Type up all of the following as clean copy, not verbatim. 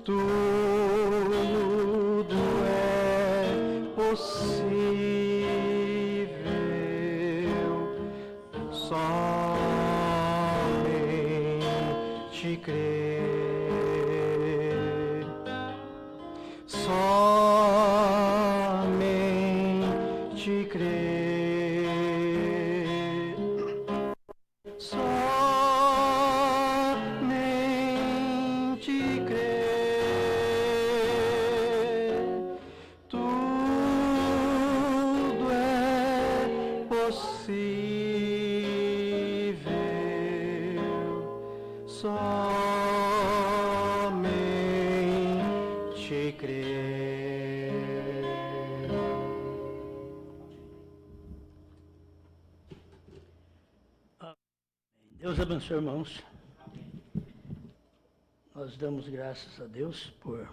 tudo é possível, somente crer, somente crer, somente crer, tudo é possível, somente crer. Deus abençoe, irmãos. Nós damos graças a Deus por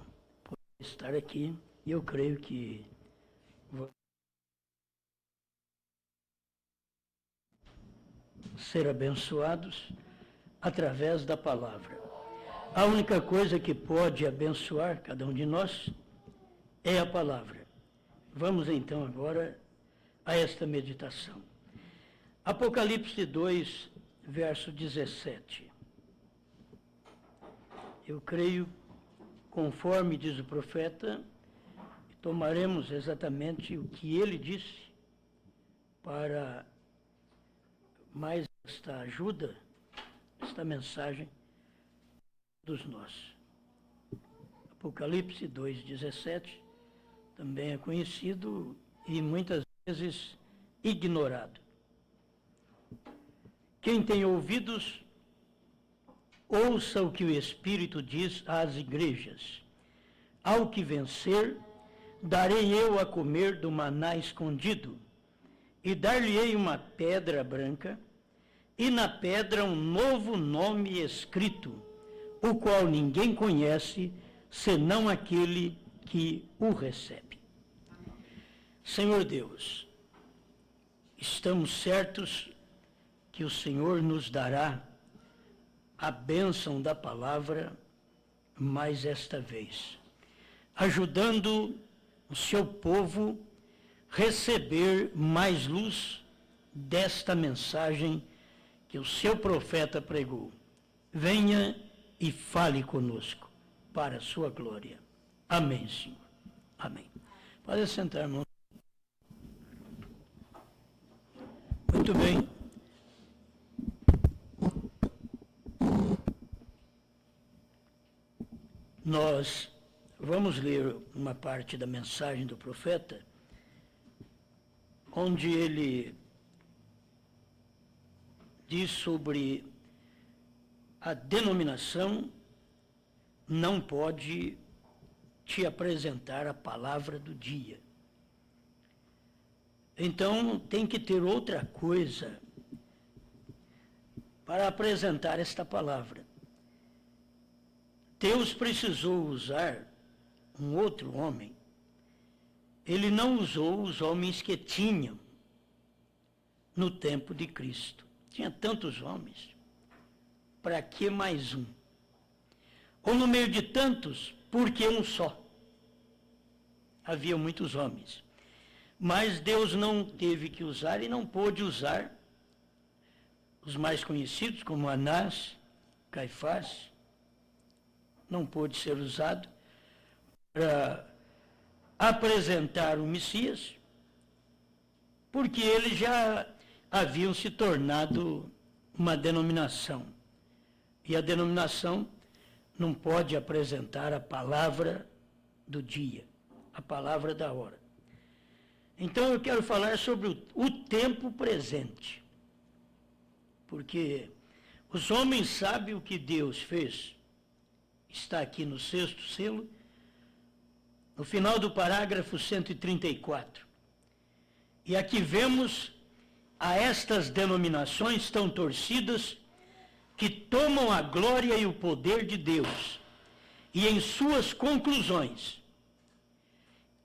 estar aqui. E eu creio que vamos ser abençoados através da palavra. A única coisa que pode abençoar cada um de nós é a palavra. Vamos então agora a esta meditação. Apocalipse 2, verso 17. Eu creio, conforme diz o profeta, tomaremos exatamente o que ele disse para mais esta ajuda, esta mensagem dos nós. Apocalipse 2:17 também é conhecido e muitas vezes ignorado. Quem tem ouvidos, ouça o que o Espírito diz às igrejas. Ao que vencer, darei eu a comer do maná escondido, e dar-lhe-ei uma pedra branca, e na pedra um novo nome escrito, o qual ninguém conhece, senão aquele que o recebe. Senhor Deus, estamos certos que o Senhor nos dará a bênção da palavra mais esta vez, ajudando o seu povo receber mais luz desta mensagem que o seu profeta pregou. Venha e fale conosco, para a sua glória. Amém, Senhor. Amém. Pode sentar, irmão. Muito bem. Nós vamos ler uma parte da mensagem do profeta, onde ele diz sobre a denominação não pode te apresentar a palavra do dia. Então, tem que ter outra coisa para apresentar esta palavra. Deus precisou usar um outro homem. Ele não usou os homens que tinham no tempo de Cristo. Tinha tantos homens. Para que mais um? Ou no meio de tantos, por que um só? Havia muitos homens. Mas Deus não teve que usar e não pôde usar os mais conhecidos, como Anás, Caifás. Não pôde ser usado para apresentar o Messias, porque eles já haviam se tornado uma denominação. E a denominação não pode apresentar a palavra do dia, a palavra da hora. Então eu quero falar sobre o tempo presente, porque os homens sabem o que Deus fez. Está aqui no 6º selo, no final do parágrafo 134. E aqui vemos a estas denominações tão torcidas que tomam a glória e o poder de Deus e em suas conclusões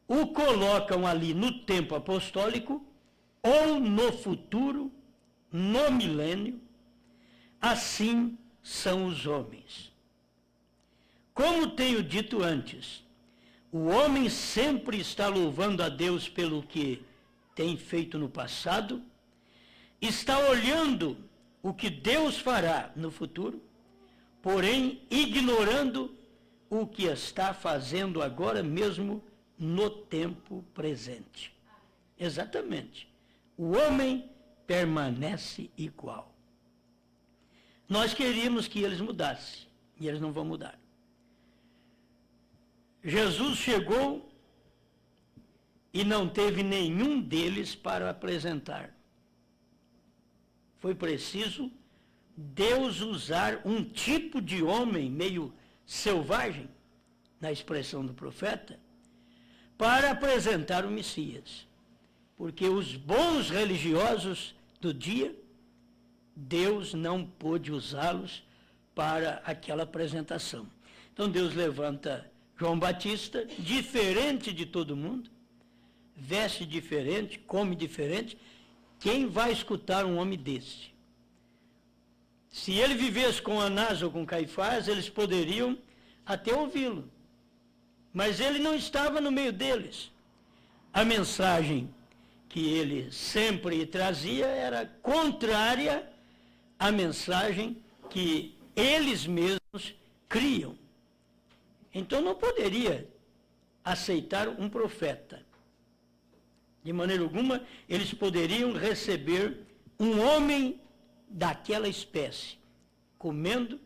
o colocam ali no tempo apostólico ou no futuro, no milênio. Assim são os homens. Como tenho dito antes, o homem sempre está louvando a Deus pelo que tem feito no passado, está olhando o que Deus fará no futuro, porém ignorando o que está fazendo agora mesmo no tempo presente. Exatamente. O homem permanece igual. Nós queríamos que eles mudassem, e eles não vão mudar. Jesus chegou e não teve nenhum deles para apresentar. Foi preciso Deus usar um tipo de homem meio selvagem, na expressão do profeta, para apresentar o Messias. Porque os bons religiosos do dia, Deus não pôde usá-los para aquela apresentação. Então Deus levanta João Batista, diferente de todo mundo, veste diferente, come diferente. Quem vai escutar um homem desse? Se ele vivesse com Anás ou com Caifás, eles poderiam até ouvi-lo. Mas ele não estava no meio deles. A mensagem que ele sempre trazia era contrária à mensagem que eles mesmos criam. Então não poderia aceitar um profeta. De maneira alguma, eles poderiam receber um homem daquela espécie, comendo,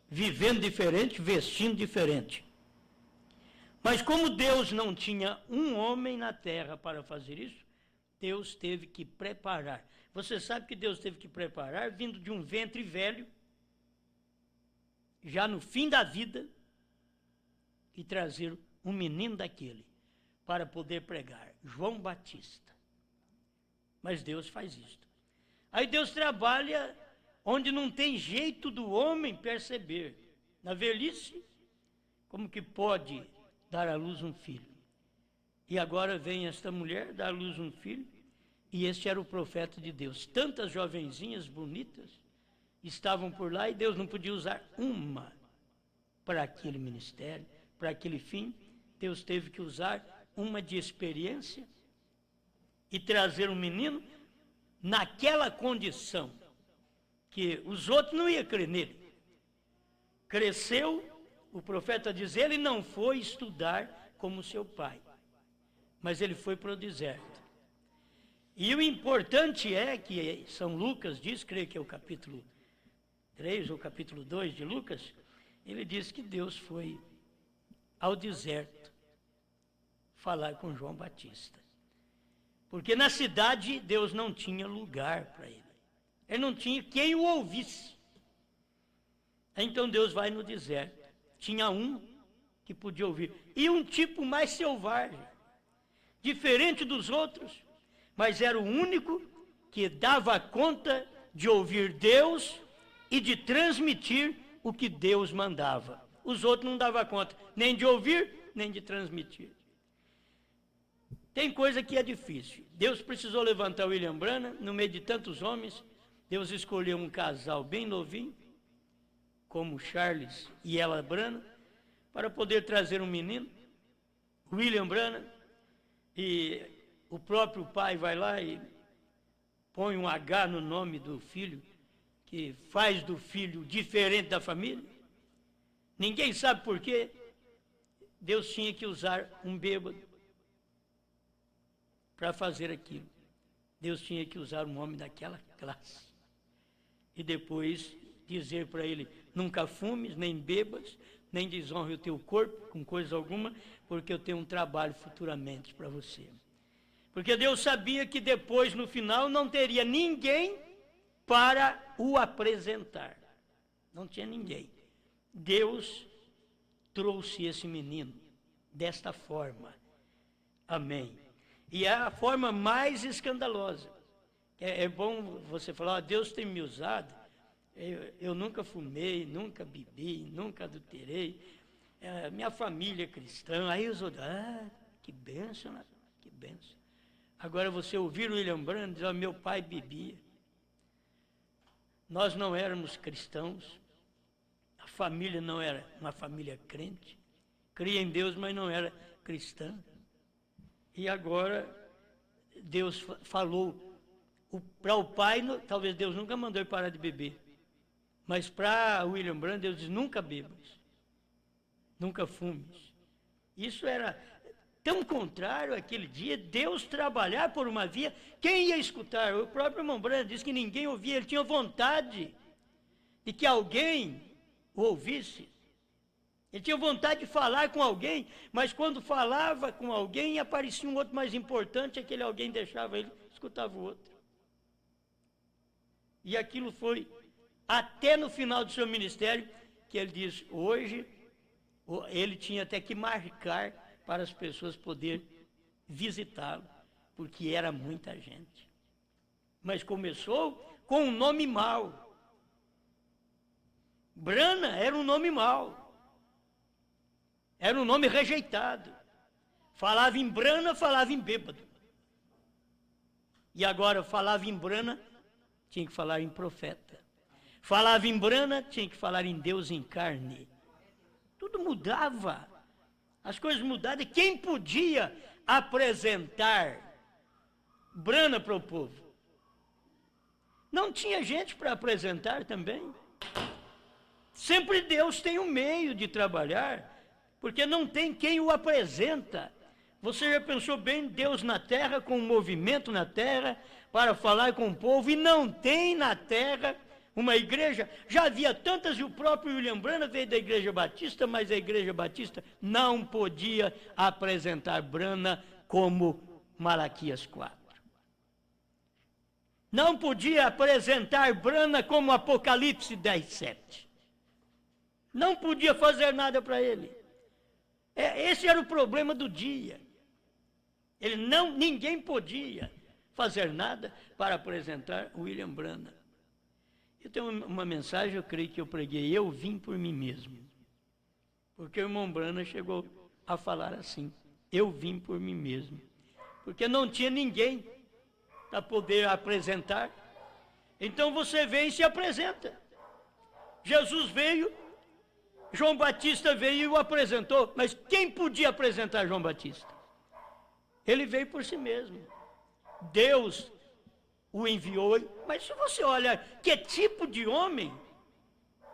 vivendo diferente, vestindo diferente. Mas como Deus não tinha um homem na terra para fazer isso, Deus teve que preparar. Você sabe que Deus teve que preparar vindo de um ventre velho, já no fim da vida, e trazer um menino daquele para poder pregar, João Batista. Mas Deus faz isto. Aí Deus trabalha onde não tem jeito do homem perceber. Na velhice, como que pode dar à luz um filho? E agora vem esta mulher dar à luz um filho, e este era o profeta de Deus. Tantas jovenzinhas bonitas estavam por lá e Deus não podia usar uma para aquele ministério, para aquele fim. Deus teve que usar uma de experiência e trazer um menino naquela condição que os outros não iam crer nele. Cresceu, o profeta diz, ele não foi estudar como seu pai, mas ele foi para o deserto. E o importante é que São Lucas diz, creio que é o capítulo 3 ou capítulo 2 de Lucas, ele diz que Deus foi ao deserto falar com João Batista. Porque na cidade Deus não tinha lugar para ele. Ele não tinha quem o ouvisse. Então Deus vai no deserto. Tinha um que podia ouvir. E um tipo mais selvagem, diferente dos outros, mas era o único que dava conta de ouvir Deus e de transmitir o que Deus mandava. Os outros não davam conta, nem de ouvir, nem de transmitir. Tem coisa que é difícil. Deus precisou levantar William Branham, no meio de tantos homens. Deus escolheu um casal bem novinho, como Charles e Ella Branham, para poder trazer um menino, William Branham, e o próprio pai vai lá e põe um H no nome do filho, que faz do filho diferente da família. Ninguém sabe por quê. Deus tinha que usar um bêbado para fazer aquilo. Deus tinha que usar um homem daquela classe. E depois dizer para ele, nunca fumes, nem bebas, nem desonre o teu corpo com coisa alguma, porque eu tenho um trabalho futuramente para você. Porque Deus sabia que depois, no final, não teria ninguém para o apresentar. Não tinha ninguém. Deus trouxe esse menino desta forma. Amém. E é a forma mais escandalosa. É bom você falar, Deus tem me usado. Eu nunca fumei, nunca bebi, nunca adulterei. Minha família é cristã. Aí os outros, que bênção, né? Que bênção. Agora você ouvir o William Branham dizer, meu pai bebia. Nós não éramos cristãos. A família não era uma família crente, cria em Deus, mas não era cristã. E agora Deus falou para o pai, talvez Deus nunca mandou ele parar de beber. Mas para William Branham, Deus diz, nunca bebas, nunca fumes. Isso era tão contrário àquele dia, Deus trabalhar por uma via, quem ia escutar? O próprio irmão Branham disse que ninguém ouvia, ele tinha vontade de que alguém o ouvisse. Ele tinha vontade de falar com alguém, mas quando falava com alguém, aparecia um outro mais importante, aquele alguém deixava ele, escutava o outro. E aquilo foi até no final do seu ministério, que ele diz, hoje, ele tinha até que marcar para as pessoas poderem visitá-lo, porque era muita gente. Mas começou com um nome mau. Branham era um nome mau. Era um nome rejeitado. Falava em Branham, falava em bêbado. E agora falava em Branham, tinha que falar em profeta. Falava em Branham, tinha que falar em Deus em carne. Tudo mudava. As coisas mudavam. E quem podia apresentar Branham para o povo? Não tinha gente para apresentar também. Sempre Deus tem um meio de trabalhar, porque não tem quem o apresenta. Você já pensou bem, Deus na terra, com um movimento na terra, para falar com o povo, e não tem na terra uma igreja? Já havia tantas, e o próprio William Branham veio da Igreja Batista, mas a Igreja Batista não podia apresentar Branham como Malaquias 4. Não podia apresentar Branham como Apocalipse 10:7. Não podia fazer nada para ele. Esse era o problema do dia. Ninguém podia fazer nada para apresentar William Branham. Eu tenho uma mensagem, eu creio que eu preguei, eu vim por mim mesmo. Porque o irmão Branham chegou a falar assim, eu vim por mim mesmo. Porque não tinha ninguém para poder apresentar. Então você vem e se apresenta. Jesus veio, João Batista veio e o apresentou, mas quem podia apresentar João Batista? Ele veio por si mesmo. Deus o enviou, mas se você olha que tipo de homem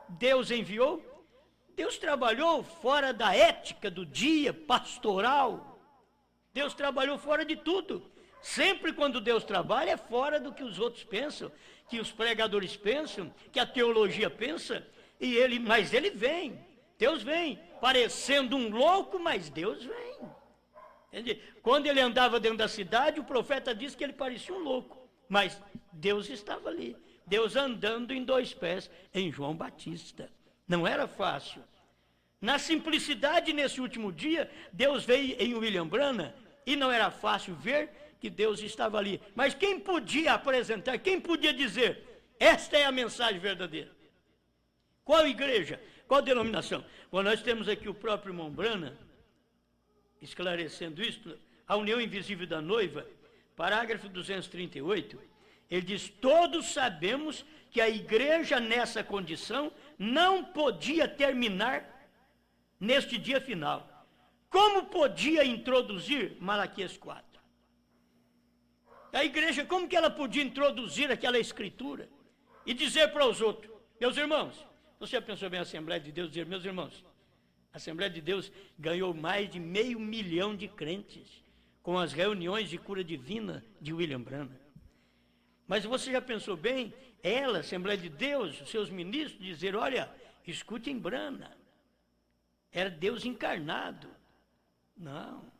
Deus enviou, Deus trabalhou fora da ética do dia pastoral. Deus trabalhou fora de tudo. Sempre quando Deus trabalha é fora do que os outros pensam, que os pregadores pensam, que a teologia pensa, mas ele vem. Deus vem, parecendo um louco, mas Deus vem. Quando ele andava dentro da cidade, o profeta disse que ele parecia um louco, mas Deus estava ali. Deus andando em 2 pés em João Batista. Não era fácil. Na simplicidade, nesse último dia, Deus veio em William Branham e não era fácil ver que Deus estava ali. Mas quem podia apresentar, quem podia dizer, esta é a mensagem verdadeira? Qual igreja? Qual denominação? Bom, nós temos aqui o próprio irmão Branham, esclarecendo isso, a união invisível da noiva, parágrafo 238, ele diz, todos sabemos que a igreja nessa condição não podia terminar neste dia final. Como podia introduzir Malaquias 4? A igreja, como que ela podia introduzir aquela escritura e dizer para os outros, meus irmãos, você já pensou bem a Assembleia de Deus, dizer, meus irmãos, a Assembleia de Deus ganhou mais de 500 mil de crentes com as reuniões de cura divina de William Branham. Mas você já pensou bem, ela, a Assembleia de Deus, os seus ministros, dizer, olha, escutem Branham. Era Deus encarnado. Não.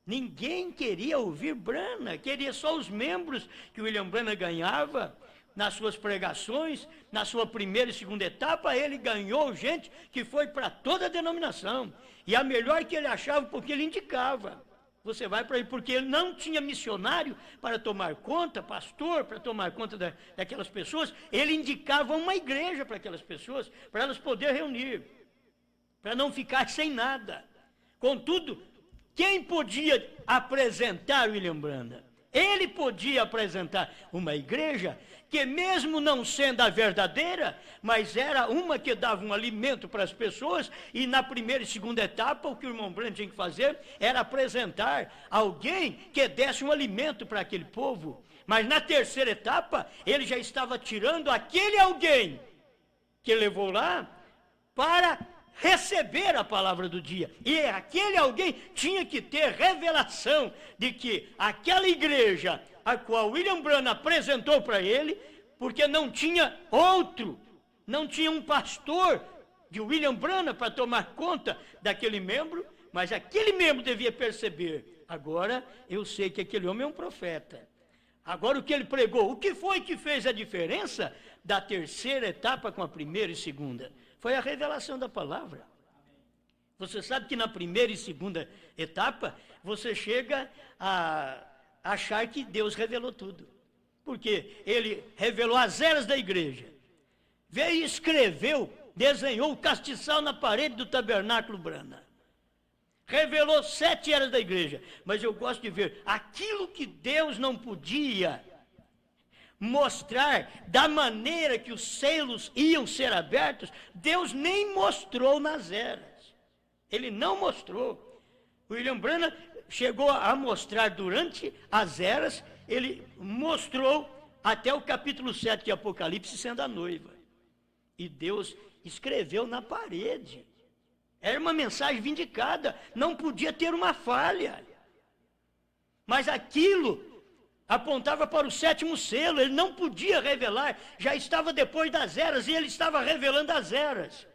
Ninguém queria ouvir Branham, queria só os membros que William Branham ganhava nas suas pregações, na sua primeira e segunda etapa, ele ganhou gente que foi para toda a denominação. E a melhor que ele achava, porque ele indicava. Você vai para ele, porque ele não tinha missionário para tomar conta, pastor, para tomar conta daquelas pessoas. Ele indicava uma igreja para aquelas pessoas, para elas poderem reunir, para não ficar sem nada. Contudo, quem podia apresentar William Branham? Ele podia apresentar uma igreja que, mesmo não sendo a verdadeira, mas era uma que dava um alimento para as pessoas, e na primeira e segunda etapa, o que o irmão Branham tinha que fazer era apresentar alguém que desse um alimento para aquele povo. Mas na terceira etapa, ele já estava tirando aquele alguém que levou lá para receber a palavra do dia. E aquele alguém tinha que ter revelação de que aquela igreja a qual William Branham apresentou para ele, porque não tinha outro, não tinha um pastor de William Branham para tomar conta daquele membro, mas aquele membro devia perceber: agora eu sei que aquele homem é um profeta. Agora o que ele pregou, o que foi que fez a diferença da terceira etapa com a primeira e segunda? Foi a revelação da palavra. Você sabe que na primeira e segunda etapa, você chega a achar que Deus revelou tudo. Porque ele revelou as eras da igreja. Veio e escreveu, desenhou o castiçal na parede do tabernáculo Branham. Revelou 7 eras da igreja. Mas eu gosto de ver aquilo que Deus não podia mostrar da maneira que os selos iam ser abertos, Deus nem mostrou nas eras. Ele não mostrou. William Branham chegou a mostrar durante as eras, ele mostrou até o capítulo 7 de Apocalipse sendo a noiva. E Deus escreveu na parede. Era uma mensagem vindicada, não podia ter uma falha. Mas aquilo apontava para o 7º selo, ele não podia revelar, já estava depois das eras e ele estava revelando as eras.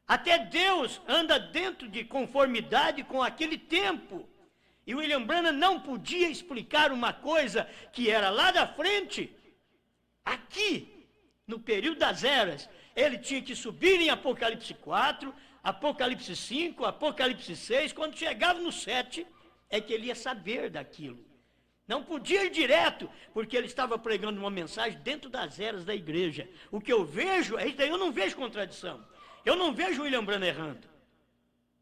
Até Deus anda dentro de conformidade com aquele tempo. E William Branham não podia explicar uma coisa que era lá da frente, aqui, no período das eras. Ele tinha que subir em Apocalipse 4, Apocalipse 5, Apocalipse 6, quando chegava no 7, é que ele ia saber daquilo. Não podia ir direto, porque ele estava pregando uma mensagem dentro das eras da igreja. O que eu vejo, eu não vejo contradição. Eu não vejo William Branham errando.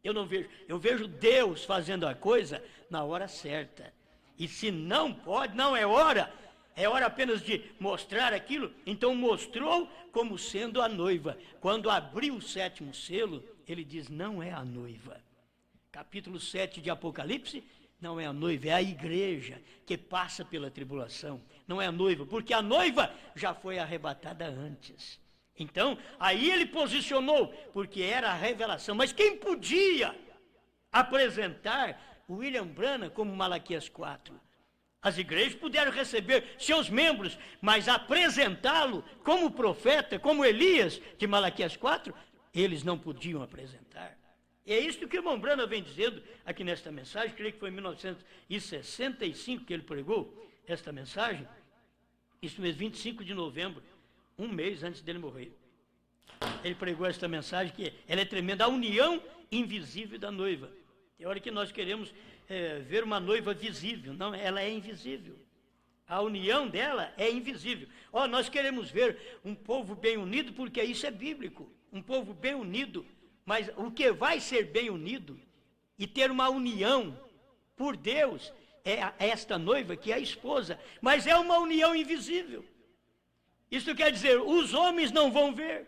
Eu não vejo. Eu vejo Deus fazendo a coisa na hora certa. E se não pode, não é hora apenas de mostrar aquilo, então mostrou como sendo a noiva. Quando abriu o 7º selo, ele diz: não é a noiva. Capítulo 7 de Apocalipse, não é a noiva, é a igreja que passa pela tribulação. Não é a noiva, porque a noiva já foi arrebatada antes. Então, aí ele posicionou, porque era a revelação. Mas quem podia apresentar William Branham como Malaquias 4? As igrejas puderam receber seus membros, mas apresentá-lo como profeta, como Elias de Malaquias 4, eles não podiam apresentar. E é isso que o irmão Branham vem dizendo aqui nesta mensagem. Creio que foi em 1965 que ele pregou esta mensagem. Isso mesmo, 25 de novembro, um mês antes dele morrer. Ele pregou esta mensagem que ela é tremenda, a união invisível da noiva. Tem hora que nós queremos ver uma noiva visível. Não, ela é invisível. A união dela é invisível. Nós queremos ver um povo bem unido, porque isso é bíblico. Um povo bem unido. Mas o que vai ser bem unido e ter uma união por Deus é esta noiva, que é a esposa. Mas é uma união invisível. Isso quer dizer, os homens não vão ver.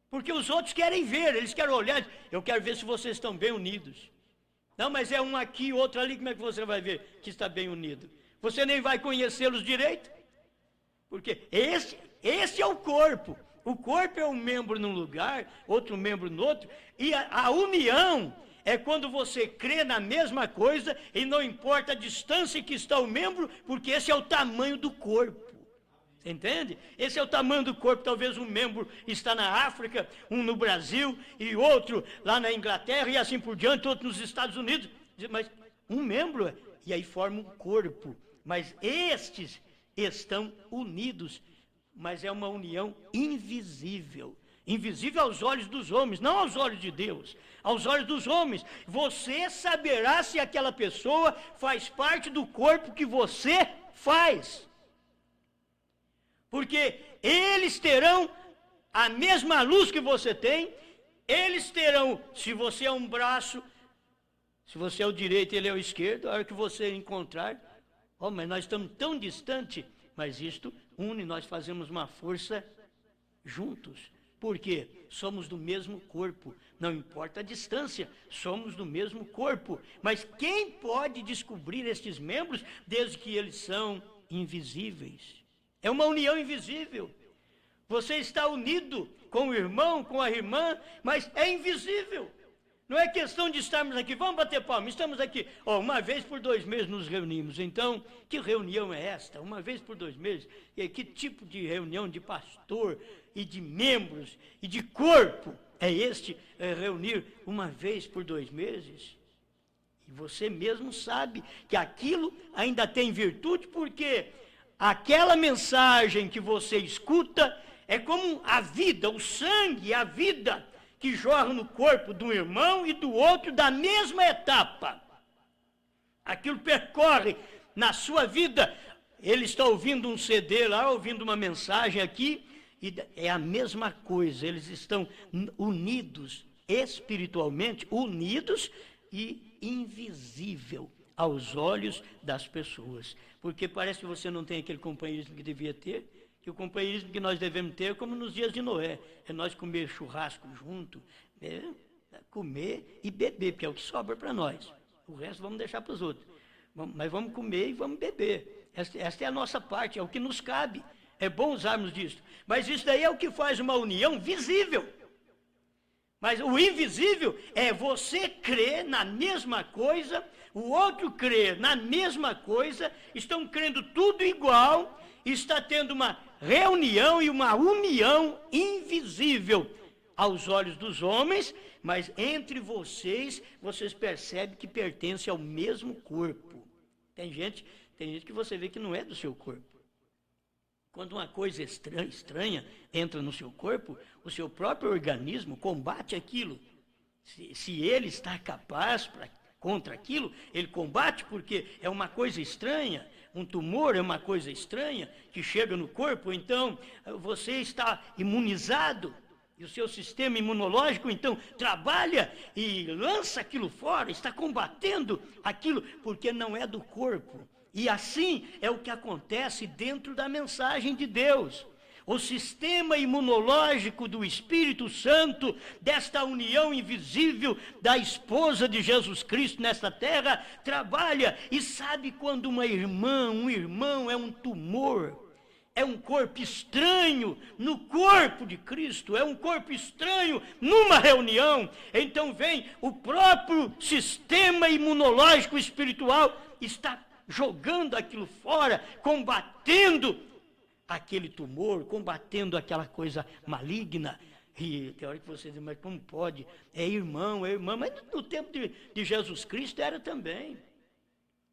Porque os outros querem ver, eles querem olhar. Eu quero ver se vocês estão bem unidos. Não, mas é um aqui, outro ali, como é que você vai ver que está bem unido? Você nem vai conhecê-los direito. Porque esse é o corpo. O corpo é um membro num lugar, outro membro no outro. E a união é quando você crê na mesma coisa e não importa a distância que está o membro, porque esse é o tamanho do corpo. Você entende? Esse é o tamanho do corpo. Talvez um membro está na África, um no Brasil e outro lá na Inglaterra e assim por diante, outro nos Estados Unidos. Mas um membro, e aí forma um corpo. Mas estes estão unidos. Mas é uma união invisível. Invisível aos olhos dos homens, não aos olhos de Deus. Aos olhos dos homens. Você saberá se aquela pessoa faz parte do corpo que você faz. Porque eles terão a mesma luz que você tem, eles terão, se você é um braço, se você é o direito e ele é o esquerdo, a hora que você encontrar, Oh, mas nós estamos tão distantes. Mas isto une, nós fazemos uma força juntos. Por quê? Somos do mesmo corpo. Não importa a distância, somos do mesmo corpo. Mas quem pode descobrir estes membros desde que eles são invisíveis? É uma união invisível. Você está unido com o irmão, com a irmã, mas é invisível. Não é questão de estarmos aqui, vamos bater palma, estamos aqui. Uma vez por 2 meses nos reunimos. Então, que reunião é esta? Uma vez por 2 meses? E que tipo de reunião de pastor e de membros e de corpo é este reunir uma vez por 2 meses? E você mesmo sabe que aquilo ainda tem virtude, porque aquela mensagem que você escuta é como a vida, o sangue, a vida que jorra no corpo de um irmão e do outro da mesma etapa. Aquilo percorre na sua vida. Ele está ouvindo um CD lá, ouvindo uma mensagem aqui, e é a mesma coisa. Eles estão unidos espiritualmente, unidos e invisível aos olhos das pessoas. Porque parece que você não tem aquele companheirismo que devia ter, que o companheirismo que nós devemos ter, como nos dias de Noé, é nós comer churrasco junto, comer e beber, porque é o que sobra para nós. O resto vamos deixar para os outros. Mas vamos comer e vamos beber. Esta é a nossa parte, é o que nos cabe. É bom usarmos disso. Mas isso daí é o que faz uma união visível. Mas o invisível é você crer na mesma coisa, o outro crer na mesma coisa, estão crendo tudo igual, está tendo uma reunião e uma união invisível aos olhos dos homens, mas entre vocês percebem que pertencem ao mesmo corpo. Tem gente que você vê que não é do seu corpo. Quando uma coisa estranha entra no seu corpo, o seu próprio organismo combate aquilo. Se ele está capaz contra aquilo, ele combate, porque é uma coisa estranha. Um tumor é uma coisa estranha que chega no corpo, então você está imunizado. E o seu sistema imunológico, então, trabalha e lança aquilo fora, está combatendo aquilo, porque não é do corpo. E assim é o que acontece dentro da mensagem de Deus. O sistema imunológico do Espírito Santo, desta união invisível da esposa de Jesus Cristo nesta terra, trabalha e sabe quando uma irmã, um irmão é um tumor, é um corpo estranho no corpo de Cristo, é um corpo estranho numa reunião. Então vem o próprio sistema imunológico espiritual, está jogando aquilo fora, combatendo aquele tumor, combatendo aquela coisa maligna. E tem hora que você diz, mas como pode? É irmão, mas no tempo de Jesus Cristo era também.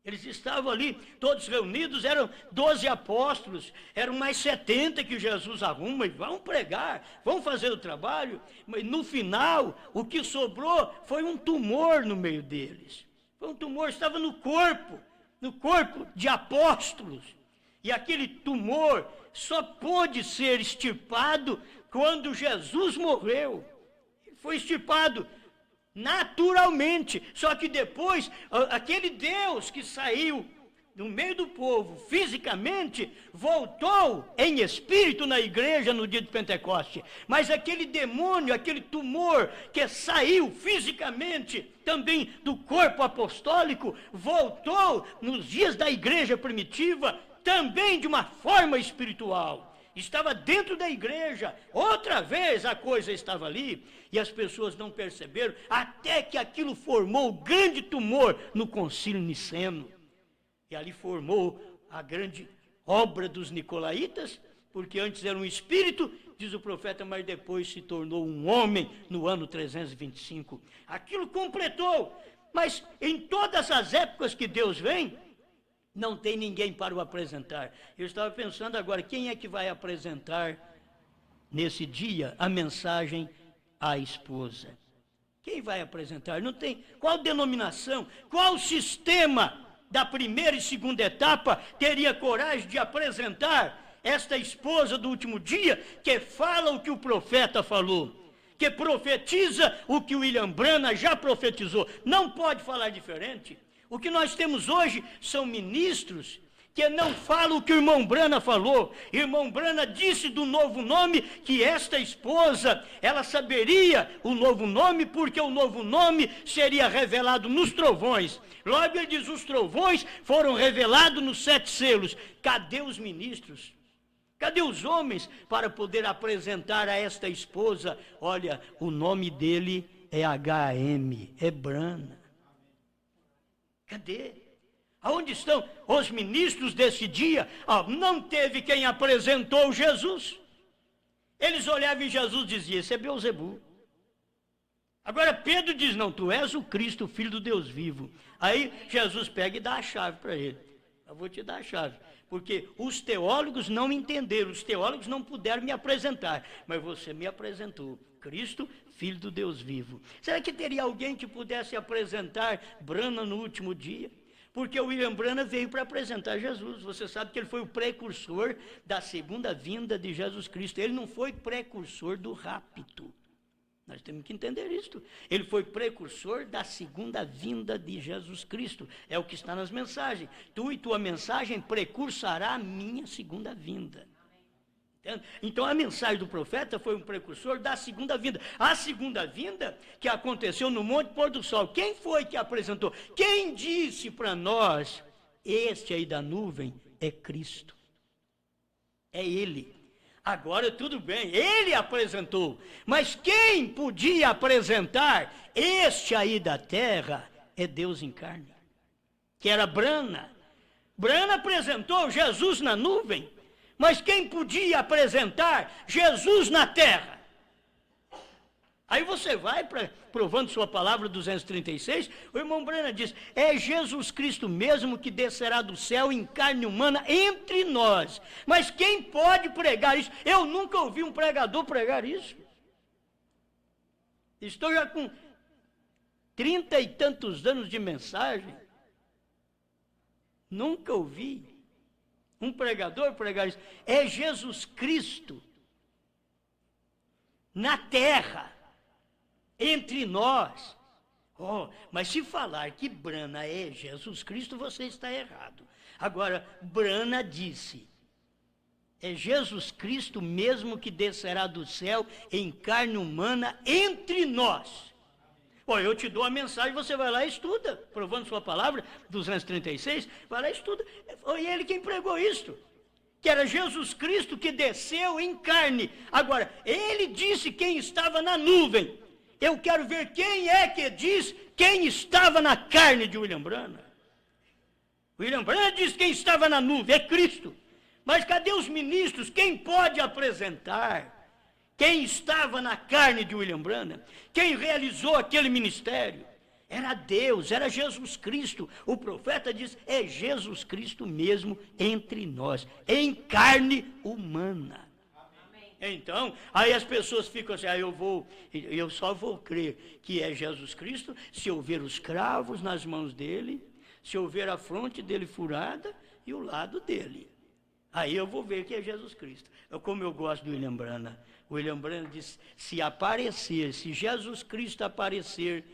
Eles estavam ali, todos reunidos, eram 12 apóstolos, eram mais 70 que Jesus arruma, e vão pregar, vão fazer o trabalho, mas no final, o que sobrou foi um tumor no meio deles. Foi um tumor, estava no corpo de apóstolos, e aquele tumor só pôde ser extirpado quando Jesus morreu. Foi extirpado naturalmente, só que depois, aquele Deus que saiu no meio do povo, fisicamente, voltou em espírito na igreja no dia de Pentecoste. Mas aquele demônio, aquele tumor que saiu fisicamente também do corpo apostólico, voltou nos dias da igreja primitiva, também de uma forma espiritual. Estava dentro da igreja, outra vez a coisa estava ali, e as pessoas não perceberam, até que aquilo formou o grande tumor no concílio niceno. E ali formou a grande obra dos nicolaítas, porque antes era um espírito, diz o profeta, mas depois se tornou um homem no ano 325. Aquilo completou, mas em todas as épocas que Deus vem, não tem ninguém para o apresentar. Eu estava pensando agora, quem é que vai apresentar nesse dia a mensagem à esposa? Quem vai apresentar? Não tem. Qual denominação, qual sistema da primeira e segunda etapa teria coragem de apresentar esta esposa do último dia, que fala o que o profeta falou, que profetiza o que o William Branham já profetizou? Não pode falar diferente. O que nós temos hoje são ministros que não fala o que o irmão Brana falou. Irmão Brana disse do novo nome que esta esposa, ela saberia o novo nome, porque o novo nome seria revelado nos trovões. Logo ele diz, os trovões foram revelados nos 7 selos. Cadê os ministros? Cadê os homens para poder apresentar a esta esposa? Olha, o nome dele é HM, é Brana. Cadê? Aonde estão os ministros desse dia? Não teve quem apresentou Jesus. Eles olhavam em Jesus e diziam, esse é Beelzebul. Agora Pedro diz, não, tu és o Cristo, o Filho do Deus vivo. Aí Jesus pega e dá a chave para ele. Eu vou te dar a chave. Porque os teólogos não me entenderam, os teólogos não puderam me apresentar. Mas você me apresentou. Cristo, Filho do Deus vivo. Será que teria alguém que pudesse apresentar Brana no último dia? Porque o William Brana veio para apresentar Jesus. Você sabe que ele foi o precursor da segunda vinda de Jesus Cristo. Ele não foi precursor do rapto. Nós temos que entender isto. Ele foi precursor da segunda vinda de Jesus Cristo. É o que está nas mensagens. Tu e tua mensagem precursará a minha segunda vinda. Então a mensagem do profeta foi um precursor da segunda vinda. A segunda vinda que aconteceu no Monte Pôr do Sol. Quem foi que apresentou? Quem disse para nós, este aí da nuvem é Cristo. É Ele. Agora tudo bem, Ele apresentou. Mas quem podia apresentar este aí da terra é Deus em carne. Que era Brana. Brana apresentou Jesus na nuvem. Mas quem podia apresentar Jesus na terra? Aí você vai provando sua palavra 236, o irmão Brana diz, é Jesus Cristo mesmo que descerá do céu em carne humana entre nós. Mas quem pode pregar isso? Eu nunca ouvi um pregador pregar isso. Estou já com 30 e tantos anos de mensagem. Nunca ouvi um pregador pregar isso. É Jesus Cristo na terra, entre nós. Mas se falar que Brana é Jesus Cristo, você está errado. Agora, Brana disse, é Jesus Cristo mesmo que descerá do céu em carne humana entre nós. Eu te dou a mensagem, você vai lá e estuda, provando sua palavra, 236, vai lá e estuda. Foi ele quem pregou isto, que era Jesus Cristo que desceu em carne. Agora, ele disse quem estava na nuvem. Eu quero ver quem é que diz quem estava na carne de William Brana. William Brana diz quem estava na nuvem, é Cristo. Mas cadê os ministros? Quem pode apresentar quem estava na carne de William Brana? Quem realizou aquele ministério? Era Deus, era Jesus Cristo. O profeta diz, é Jesus Cristo mesmo entre nós, em carne humana. Então, aí as pessoas ficam assim, eu só vou crer que é Jesus Cristo se eu ver os cravos nas mãos dele, se eu ver a fronte dele furada e o lado dele. Aí eu vou ver que é Jesus Cristo. Como eu gosto do William Brana. O William Brana diz, se Jesus Cristo aparecer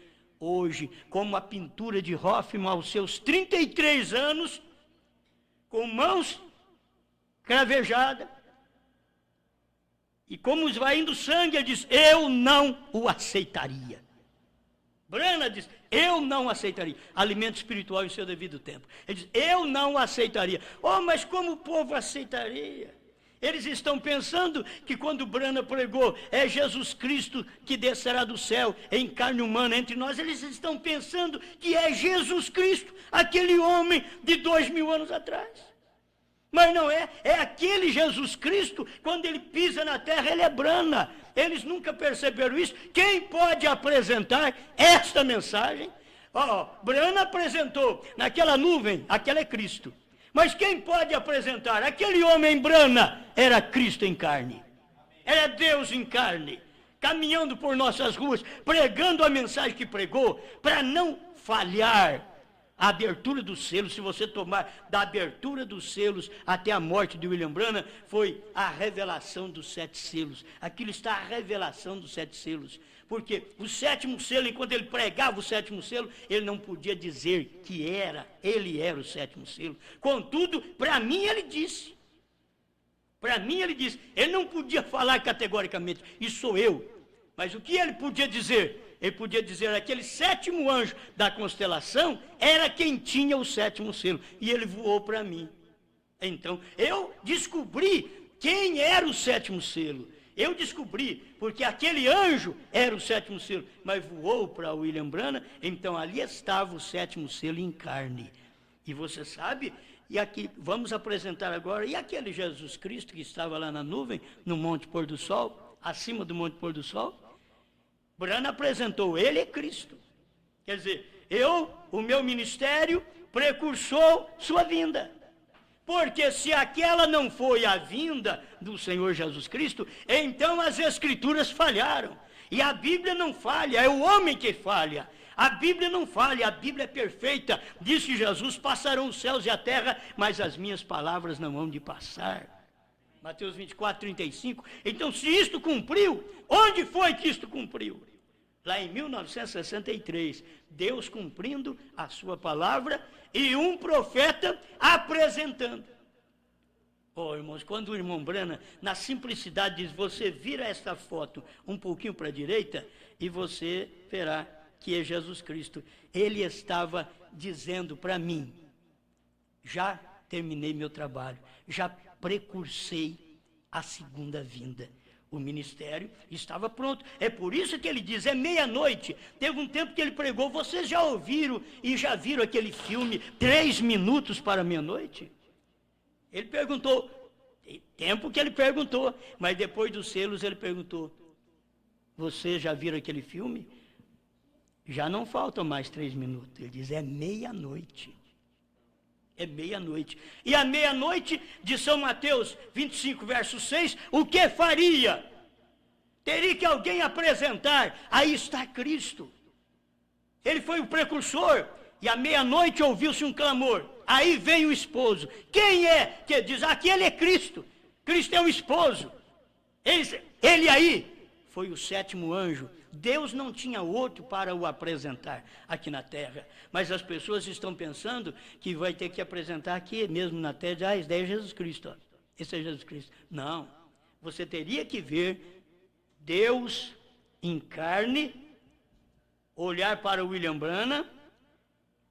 hoje, como a pintura de Hoffman aos seus 33 anos, com mãos cravejadas, e como vai indo sangue, ele diz, eu não o aceitaria. Brana diz, eu não aceitaria. Alimento espiritual em seu devido tempo. Ele diz, eu não aceitaria. Mas como o povo aceitaria? Eles estão pensando que quando Brana pregou, é Jesus Cristo que descerá do céu em carne humana entre nós. Eles estão pensando que é Jesus Cristo, aquele homem de 2000 anos atrás. Mas não é aquele Jesus Cristo, quando ele pisa na terra, ele é Brana. Eles nunca perceberam isso. Quem pode apresentar esta mensagem? Brana apresentou naquela nuvem, aquela é Cristo. Mas quem pode apresentar? Aquele homem Brana era Cristo em carne. Era Deus em carne, caminhando por nossas ruas, pregando a mensagem que pregou, para não falhar. A abertura dos selos, se você tomar da abertura dos selos até a morte de William Brana, foi a revelação dos 7 selos. Aquilo está a revelação dos 7 selos. porque o sétimo selo, enquanto ele pregava o sétimo selo, ele não podia dizer que ele era o sétimo selo. Contudo, para mim ele disse. Ele não podia falar categoricamente, isso sou eu. Mas o que ele podia dizer? Ele podia dizer que aquele sétimo anjo da constelação era quem tinha o sétimo selo. E ele voou para mim. Então, eu descobri quem era o sétimo selo. Eu descobri, porque aquele anjo era o sétimo selo, mas voou para William Branham, então ali estava o sétimo selo em carne. E você sabe, e aqui vamos apresentar agora, e aquele Jesus Cristo que estava lá na nuvem, no Monte Pôr do Sol, acima do Monte Pôr do Sol, Branham apresentou, ele é Cristo. Quer dizer, o meu ministério precursou sua vinda. Porque se aquela não foi a vinda do Senhor Jesus Cristo, então as Escrituras falharam. E a Bíblia não falha, é o homem que falha. A Bíblia não falha, a Bíblia é perfeita. Diz que Jesus passarão os céus e a terra, mas as minhas palavras não hão de passar. Mateus 24, 35. Então, se isto cumpriu, onde foi que isto cumpriu? Lá em 1963, Deus cumprindo a sua palavra e um profeta apresentando. Oh, irmãos, quando o irmão Branham, na simplicidade, diz, você vira esta foto um pouquinho para a direita e você verá que é Jesus Cristo. Ele estava dizendo para mim, já terminei meu trabalho, já precursei a segunda vinda. O ministério estava pronto. É por isso que ele diz, é meia-noite. Teve um tempo que ele pregou, vocês já ouviram e já viram aquele filme 3 minutos para meia-noite? Ele perguntou, tem tempo que ele perguntou, mas depois dos selos ele perguntou, vocês já viram aquele filme? Já não faltam mais 3 minutos. Ele diz, é meia-noite. É meia-noite. E a meia-noite de São Mateus 25, verso 6, o que faria? Teria que alguém apresentar, aí está Cristo. Ele foi o precursor, e à meia-noite ouviu-se um clamor. Aí vem o esposo. Quem é que diz, aquele é Cristo. Cristo é o esposo. Ele aí foi o sétimo anjo. Deus não tinha outro para o apresentar aqui na terra. Mas as pessoas estão pensando que vai ter que apresentar aqui mesmo na terra. Esse daí é Jesus Cristo. Ó. Esse é Jesus Cristo. Não. Você teria que ver Deus em carne, olhar para William Branham,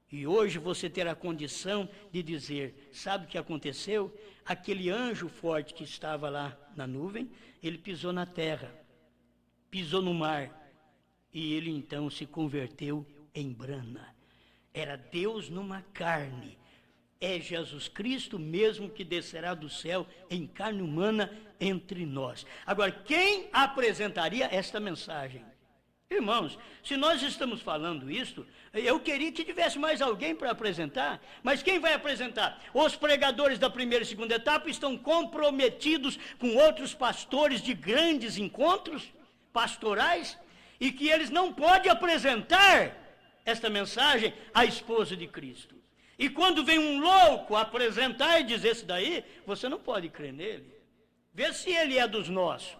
e hoje você ter a condição de dizer, sabe o que aconteceu? Aquele anjo forte que estava lá na nuvem, ele pisou na terra, pisou no mar, e ele então se converteu em Branham. Era Deus numa carne. É Jesus Cristo mesmo que descerá do céu em carne humana entre nós. Agora, quem apresentaria esta mensagem? Irmãos, se nós estamos falando isto, eu queria que tivesse mais alguém para apresentar, mas quem vai apresentar? Os pregadores da primeira e segunda etapa estão comprometidos com outros pastores de grandes encontros pastorais, e que eles não podem apresentar esta mensagem à esposa de Cristo. E quando vem um louco apresentar e dizer isso daí, você não pode crer nele. Vê se ele é dos nossos.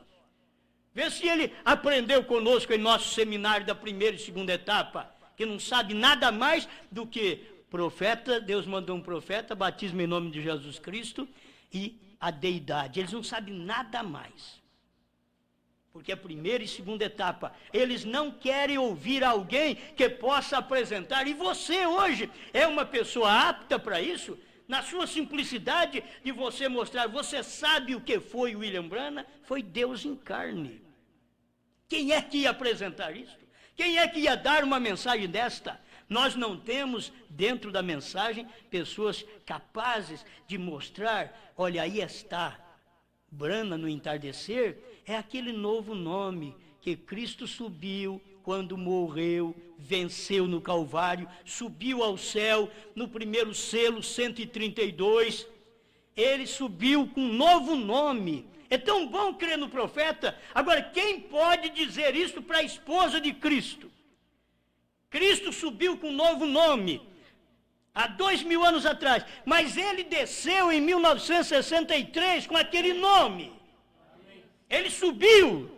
Vê se ele aprendeu conosco em nosso seminário da primeira e segunda etapa, que não sabe nada mais do que profeta, Deus mandou um profeta, batismo em nome de Jesus Cristo e a deidade. Eles não sabem nada mais. Porque a primeira e segunda etapa, eles não querem ouvir alguém que possa apresentar. E você hoje é uma pessoa apta para isso, na sua simplicidade de você mostrar, você sabe o que foi William Branham? Foi Deus em carne. Quem é que ia apresentar isso? Quem é que ia dar uma mensagem desta? Nós não temos dentro da mensagem pessoas capazes de mostrar, olha, aí está, Branham no entardecer, é aquele novo nome que Cristo subiu quando morreu, venceu no Calvário, subiu ao céu, no primeiro selo, 132, ele subiu com um novo nome. É tão bom crer no profeta. Agora, quem pode dizer isso para a esposa de Cristo? Cristo subiu com um novo nome, há 2000 anos atrás, mas ele desceu em 1963 com aquele nome. Ele subiu.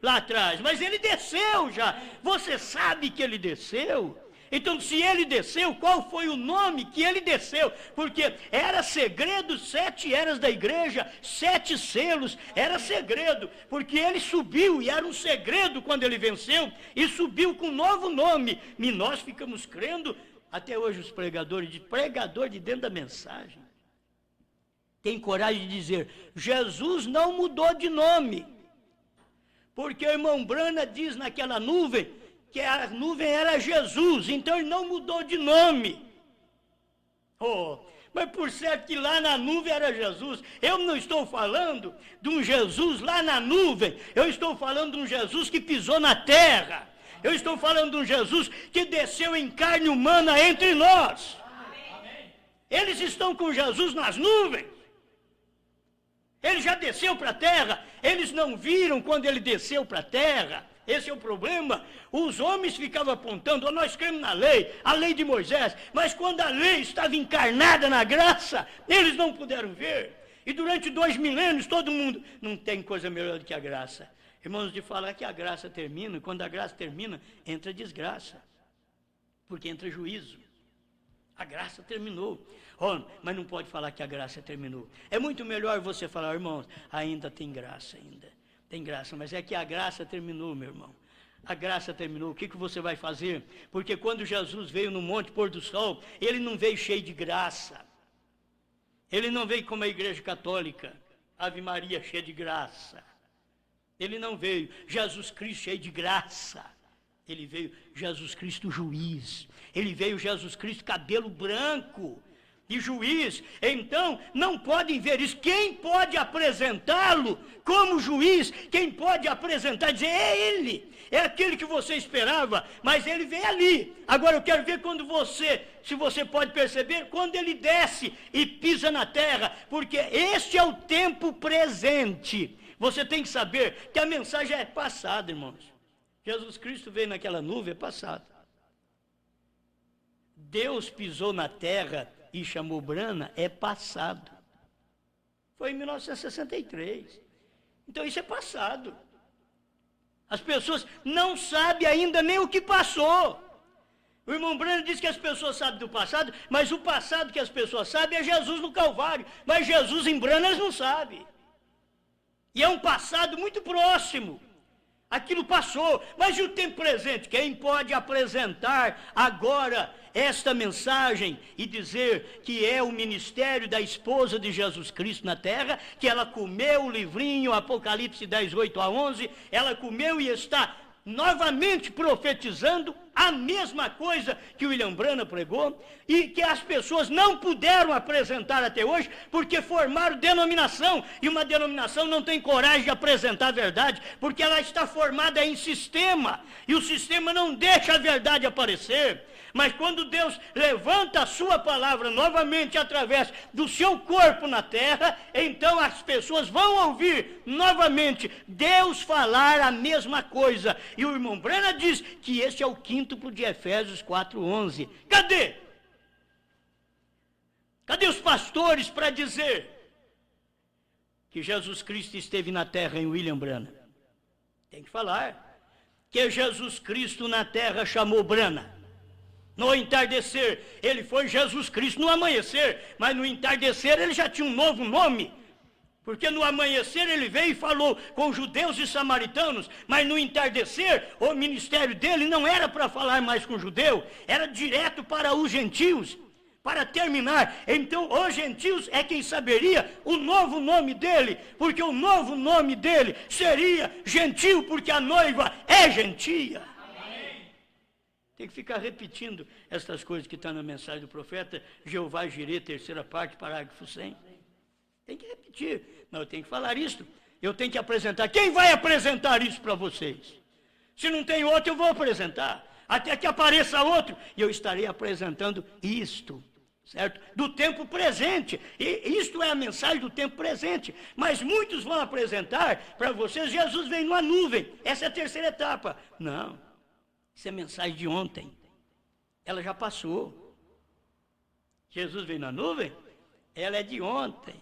lá atrás, mas ele desceu já. Você sabe que ele desceu? Então, se ele desceu, qual foi o nome que ele desceu? Porque era segredo, 7 eras da igreja, 7 selos, era segredo, porque ele subiu, e era um segredo quando ele venceu, e subiu com um novo nome, e nós ficamos crendo, até hoje os pregador de dentro da mensagem, tem coragem de dizer, Jesus não mudou de nome, porque o irmão Brana diz naquela nuvem, que a nuvem era Jesus, então ele não mudou de nome. Oh, mas por certo que lá na nuvem era Jesus. Eu não estou falando de um Jesus lá na nuvem, eu estou falando de um Jesus que pisou na terra. Eu estou falando de um Jesus que desceu em carne humana entre nós. Eles estão com Jesus nas nuvens. Ele já desceu para a terra, eles não viram quando ele desceu para a terra. Esse é o problema. Os homens ficavam apontando, nós cremos na lei, a lei de Moisés, mas quando a lei estava encarnada na graça, eles não puderam ver. E durante 2 milênios, todo mundo, não tem coisa melhor do que a graça. Irmãos, de falar que a graça termina, e quando a graça termina, entra desgraça, porque entra juízo. A graça terminou. Oh, mas não pode falar que a graça terminou. É muito melhor você falar, irmãos, ainda tem graça, ainda. Tem graça, mas é que a graça terminou, meu irmão. A graça terminou. O que você vai fazer? Porque quando Jesus veio no Monte Pôr do Sol, ele não veio cheio de graça. Ele não veio como a Igreja Católica, Ave Maria cheia de graça. Ele não veio Jesus Cristo cheio de graça. Ele veio Jesus Cristo juiz. Ele veio Jesus Cristo cabelo branco. De juiz, então não podem ver isso. Quem pode apresentá-lo como juiz, quem pode apresentar, dizer, é ele, é aquele que você esperava, mas ele vem ali. Agora eu quero ver quando se você pode perceber, quando ele desce e pisa na terra, porque este é o tempo presente. Você tem que saber que a mensagem é passada, irmãos. Jesus Cristo veio naquela nuvem, é passado. Deus pisou na terra e chamou Brana, é passado. Foi em 1963. Então isso é passado. As pessoas não sabem ainda nem o que passou. O irmão Brana diz que as pessoas sabem do passado, mas o passado que as pessoas sabem é Jesus no Calvário. Mas Jesus em Brana eles não sabem. E é um passado muito próximo. Aquilo passou, mas e o tempo presente? Quem pode apresentar agora esta mensagem e dizer que é o ministério da esposa de Jesus Cristo na terra, que ela comeu o livrinho, Apocalipse 10, 8 a 11, ela comeu e está novamente profetizando a mesma coisa que o William Branham pregou e que as pessoas não puderam apresentar até hoje porque formaram denominação, e uma denominação não tem coragem de apresentar a verdade porque ela está formada em sistema e o sistema não deixa a verdade aparecer. Mas quando Deus levanta a sua palavra novamente através do seu corpo na terra, então as pessoas vão ouvir novamente Deus falar a mesma coisa. E o irmão Brana diz que este é o quíntuplo de Efésios 4:11. Cadê? Cadê os pastores para dizer que Jesus Cristo esteve na terra em William Branham? Tem que falar que Jesus Cristo na terra chamou Brana. No entardecer, ele foi Jesus Cristo. No amanhecer, mas no entardecer ele já tinha um novo nome. Porque no amanhecer ele veio e falou com judeus e samaritanos, mas no entardecer o ministério dele não era para falar mais com judeu, era direto para os gentios, para terminar. Então os gentios é quem saberia o novo nome dele, porque o novo nome dele seria gentil, porque a noiva é gentia. Tem que ficar repetindo estas coisas que estão na mensagem do profeta Jeová Jirê, 3ª parte, parágrafo 100. Tem que repetir. Não, eu tenho que falar isso. Eu tenho que apresentar. Quem vai apresentar isso para vocês? Se não tem outro, eu vou apresentar. Até que apareça outro, e eu estarei apresentando isto, certo? Do tempo presente. E isto é a mensagem do tempo presente. Mas muitos vão apresentar para vocês, Jesus vem numa nuvem. Essa é a 3ª etapa. Não. Isso é mensagem de ontem. Ela já passou. Jesus veio na nuvem? Ela é de ontem.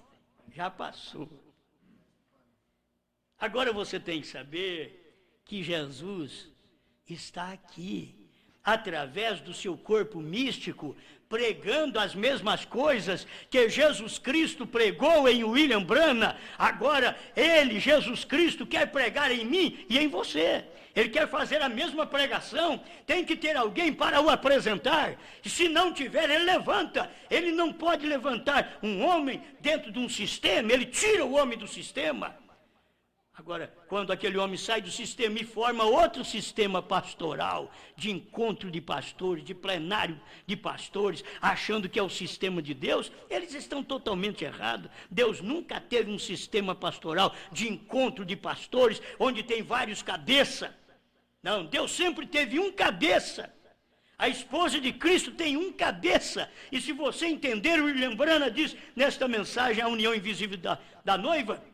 Já passou. Agora você tem que saber que Jesus está aqui, através do seu corpo místico, pregando as mesmas coisas que Jesus Cristo pregou em William Branham. Agora ele, Jesus Cristo, quer pregar em mim e em você. Ele quer fazer a mesma pregação. Tem que ter alguém para o apresentar. E se não tiver, ele levanta. Ele não pode levantar um homem dentro de um sistema. Ele tira o homem do sistema. Agora, quando aquele homem sai do sistema e forma outro sistema pastoral, de encontro de pastores, de plenário de pastores, achando que é o sistema de Deus, eles estão totalmente errados. Deus nunca teve um sistema pastoral de encontro de pastores, onde tem vários cabeças. Não, Deus sempre teve um cabeça. A esposa de Cristo tem um cabeça. E se você entender, o William Branham diz nesta mensagem, a união invisível da noiva,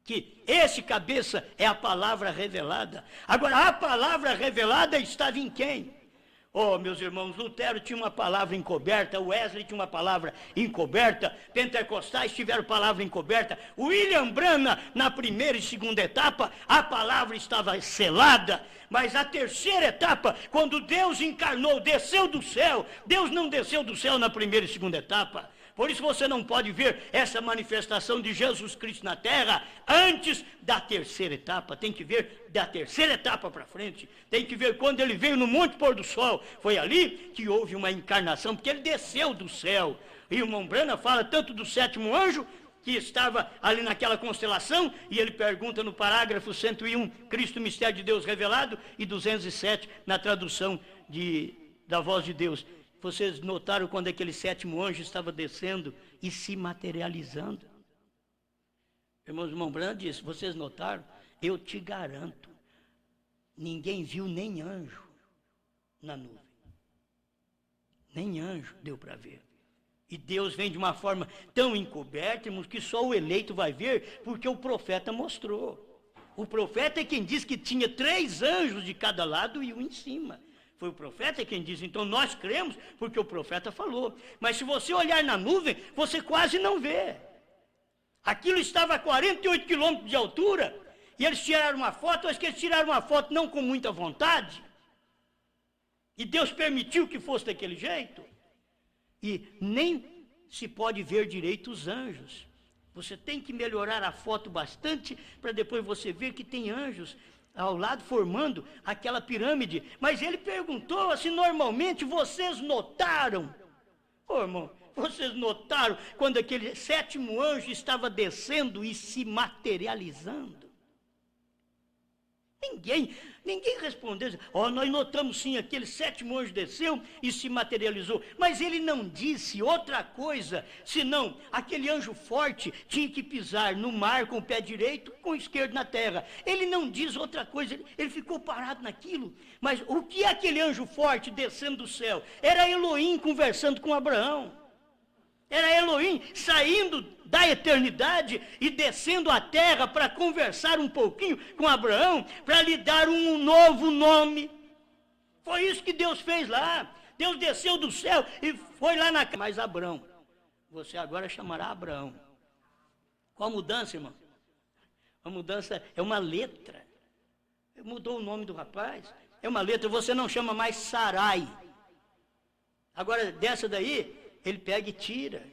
que esse cabeça é a palavra revelada. Agora, a palavra revelada estava em quem? Oh, meus irmãos, Lutero tinha uma palavra encoberta, Wesley tinha uma palavra encoberta, Pentecostais tiveram palavra encoberta, William Branham, na primeira e segunda etapa, a palavra estava selada, mas a terceira etapa, quando Deus encarnou, desceu do céu, Deus não desceu do céu na primeira e segunda etapa. Por isso você não pode ver essa manifestação de Jesus Cristo na terra antes da terceira etapa. Tem que ver da terceira etapa para frente. Tem que ver quando ele veio no Monte Pôr do Sol. Foi ali que houve uma encarnação, porque ele desceu do céu. E o irmão Branham fala tanto do sétimo anjo, que estava ali naquela constelação, e ele pergunta no parágrafo 101, Cristo, mistério de Deus revelado, e 207 na tradução da voz de Deus. Vocês notaram quando aquele sétimo anjo estava descendo e se materializando? Irmão Branham disse, vocês notaram? Eu te garanto, ninguém viu nem anjo na nuvem. Nem anjo deu para ver. E Deus vem de uma forma tão encoberta, irmãos, que só o eleito vai ver, porque o profeta mostrou. O profeta é quem diz que tinha 3 anjos de cada lado e um em cima. Foi o profeta quem diz, então nós cremos porque o profeta falou. Mas se você olhar na nuvem, você quase não vê. Aquilo estava a 48 quilômetros de altura, e eles tiraram uma foto, acho que eles tiraram uma foto não com muita vontade, e Deus permitiu que fosse daquele jeito, e nem se pode ver direito os anjos. Você tem que melhorar a foto bastante, para depois você ver que tem anjos ao lado formando aquela pirâmide. Mas ele perguntou assim, normalmente vocês notaram? Ô irmão, vocês notaram quando aquele sétimo anjo estava descendo e se materializando? Ninguém respondeu. Nós notamos sim, aquele sétimo anjo desceu e se materializou. Mas ele não disse outra coisa, senão aquele anjo forte tinha que pisar no mar com o pé direito, com o esquerdo na terra. Ele não diz outra coisa, ele ficou parado naquilo. Mas o que é aquele anjo forte descendo do céu? Era Elohim conversando com Abraão. Era Elohim saindo da eternidade e descendo à terra para conversar um pouquinho com Abraão, para lhe dar um novo nome. Foi isso que Deus fez lá. Deus desceu do céu e foi lá na casa. Mas Abraão, você agora chamará Abraão. Qual a mudança, irmão? A mudança é uma letra. Mudou o nome do rapaz. É uma letra, você não chama mais Sarai. Agora, dessa daí, ele pega e tira.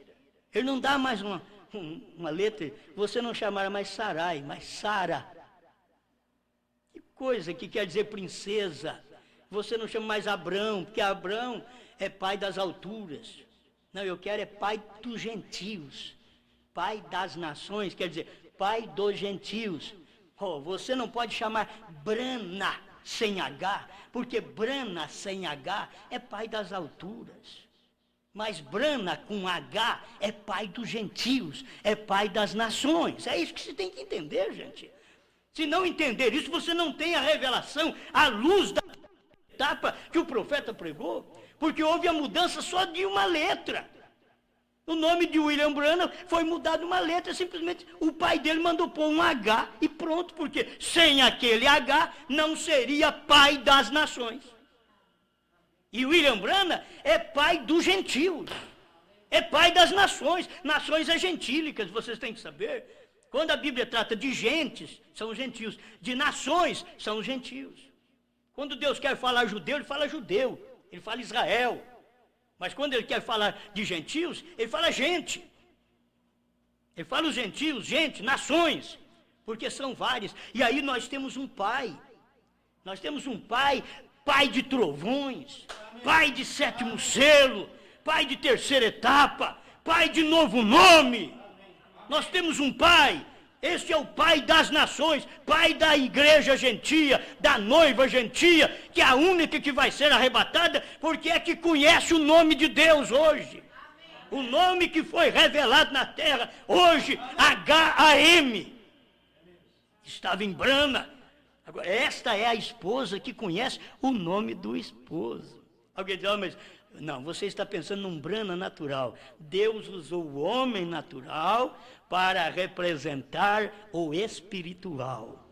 Ele não dá mais uma letra. Você não chamará mais Sarai, mas Sara. Que coisa que quer dizer princesa. Você não chama mais Abrão, porque Abrão é pai das alturas. Não, eu quero é pai dos gentios. Pai das nações, quer dizer, pai dos gentios. Você não pode chamar Brana sem H, porque Brana sem H é pai das alturas. Mas Brana com H é pai dos gentios, é pai das nações. É isso que você tem que entender, gente. Se não entender isso, você não tem a revelação, a luz da etapa que o profeta pregou, porque houve a mudança só de uma letra. O nome de William Branham foi mudado uma letra, simplesmente o pai dele mandou pôr um H e pronto, porque sem aquele H não seria pai das nações. E William Branham é pai dos gentios, é pai das nações. Nações é gentílicas, vocês têm que saber. Quando a Bíblia trata de gentes, são gentios. De nações, são gentios. Quando Deus quer falar judeu, ele fala judeu. Ele fala Israel. Mas quando ele quer falar de gentios, ele fala gente. Ele fala os gentios, gente, nações. Porque são várias. E aí nós temos um pai. Nós temos um pai, pai de trovões, pai de sétimo selo, pai de terceira etapa, pai de novo nome. Nós temos um pai. Este é o pai das nações, pai da igreja gentia, da noiva gentia, que é a única que vai ser arrebatada, porque é que conhece o nome de Deus hoje. O nome que foi revelado na terra hoje, H-A-M. Estava em Brana. Agora, esta é a esposa que conhece o nome do esposo. Alguém diz, mas não, você está pensando num Brana natural. Deus usou o homem natural para representar o espiritual.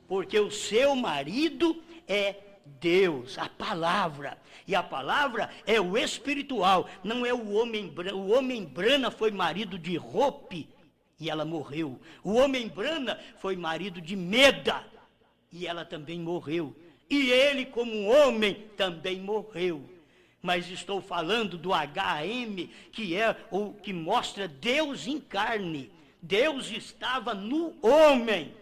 Porque o seu marido é Deus, a palavra. E a palavra é o espiritual, não é o homem Brana. O homem Brana foi marido de Rope e ela morreu. O homem Brana foi marido de Meda e ela também morreu. E ele, como homem, também morreu. Mas estou falando do HM, que é o que mostra Deus em carne. Deus estava no homem.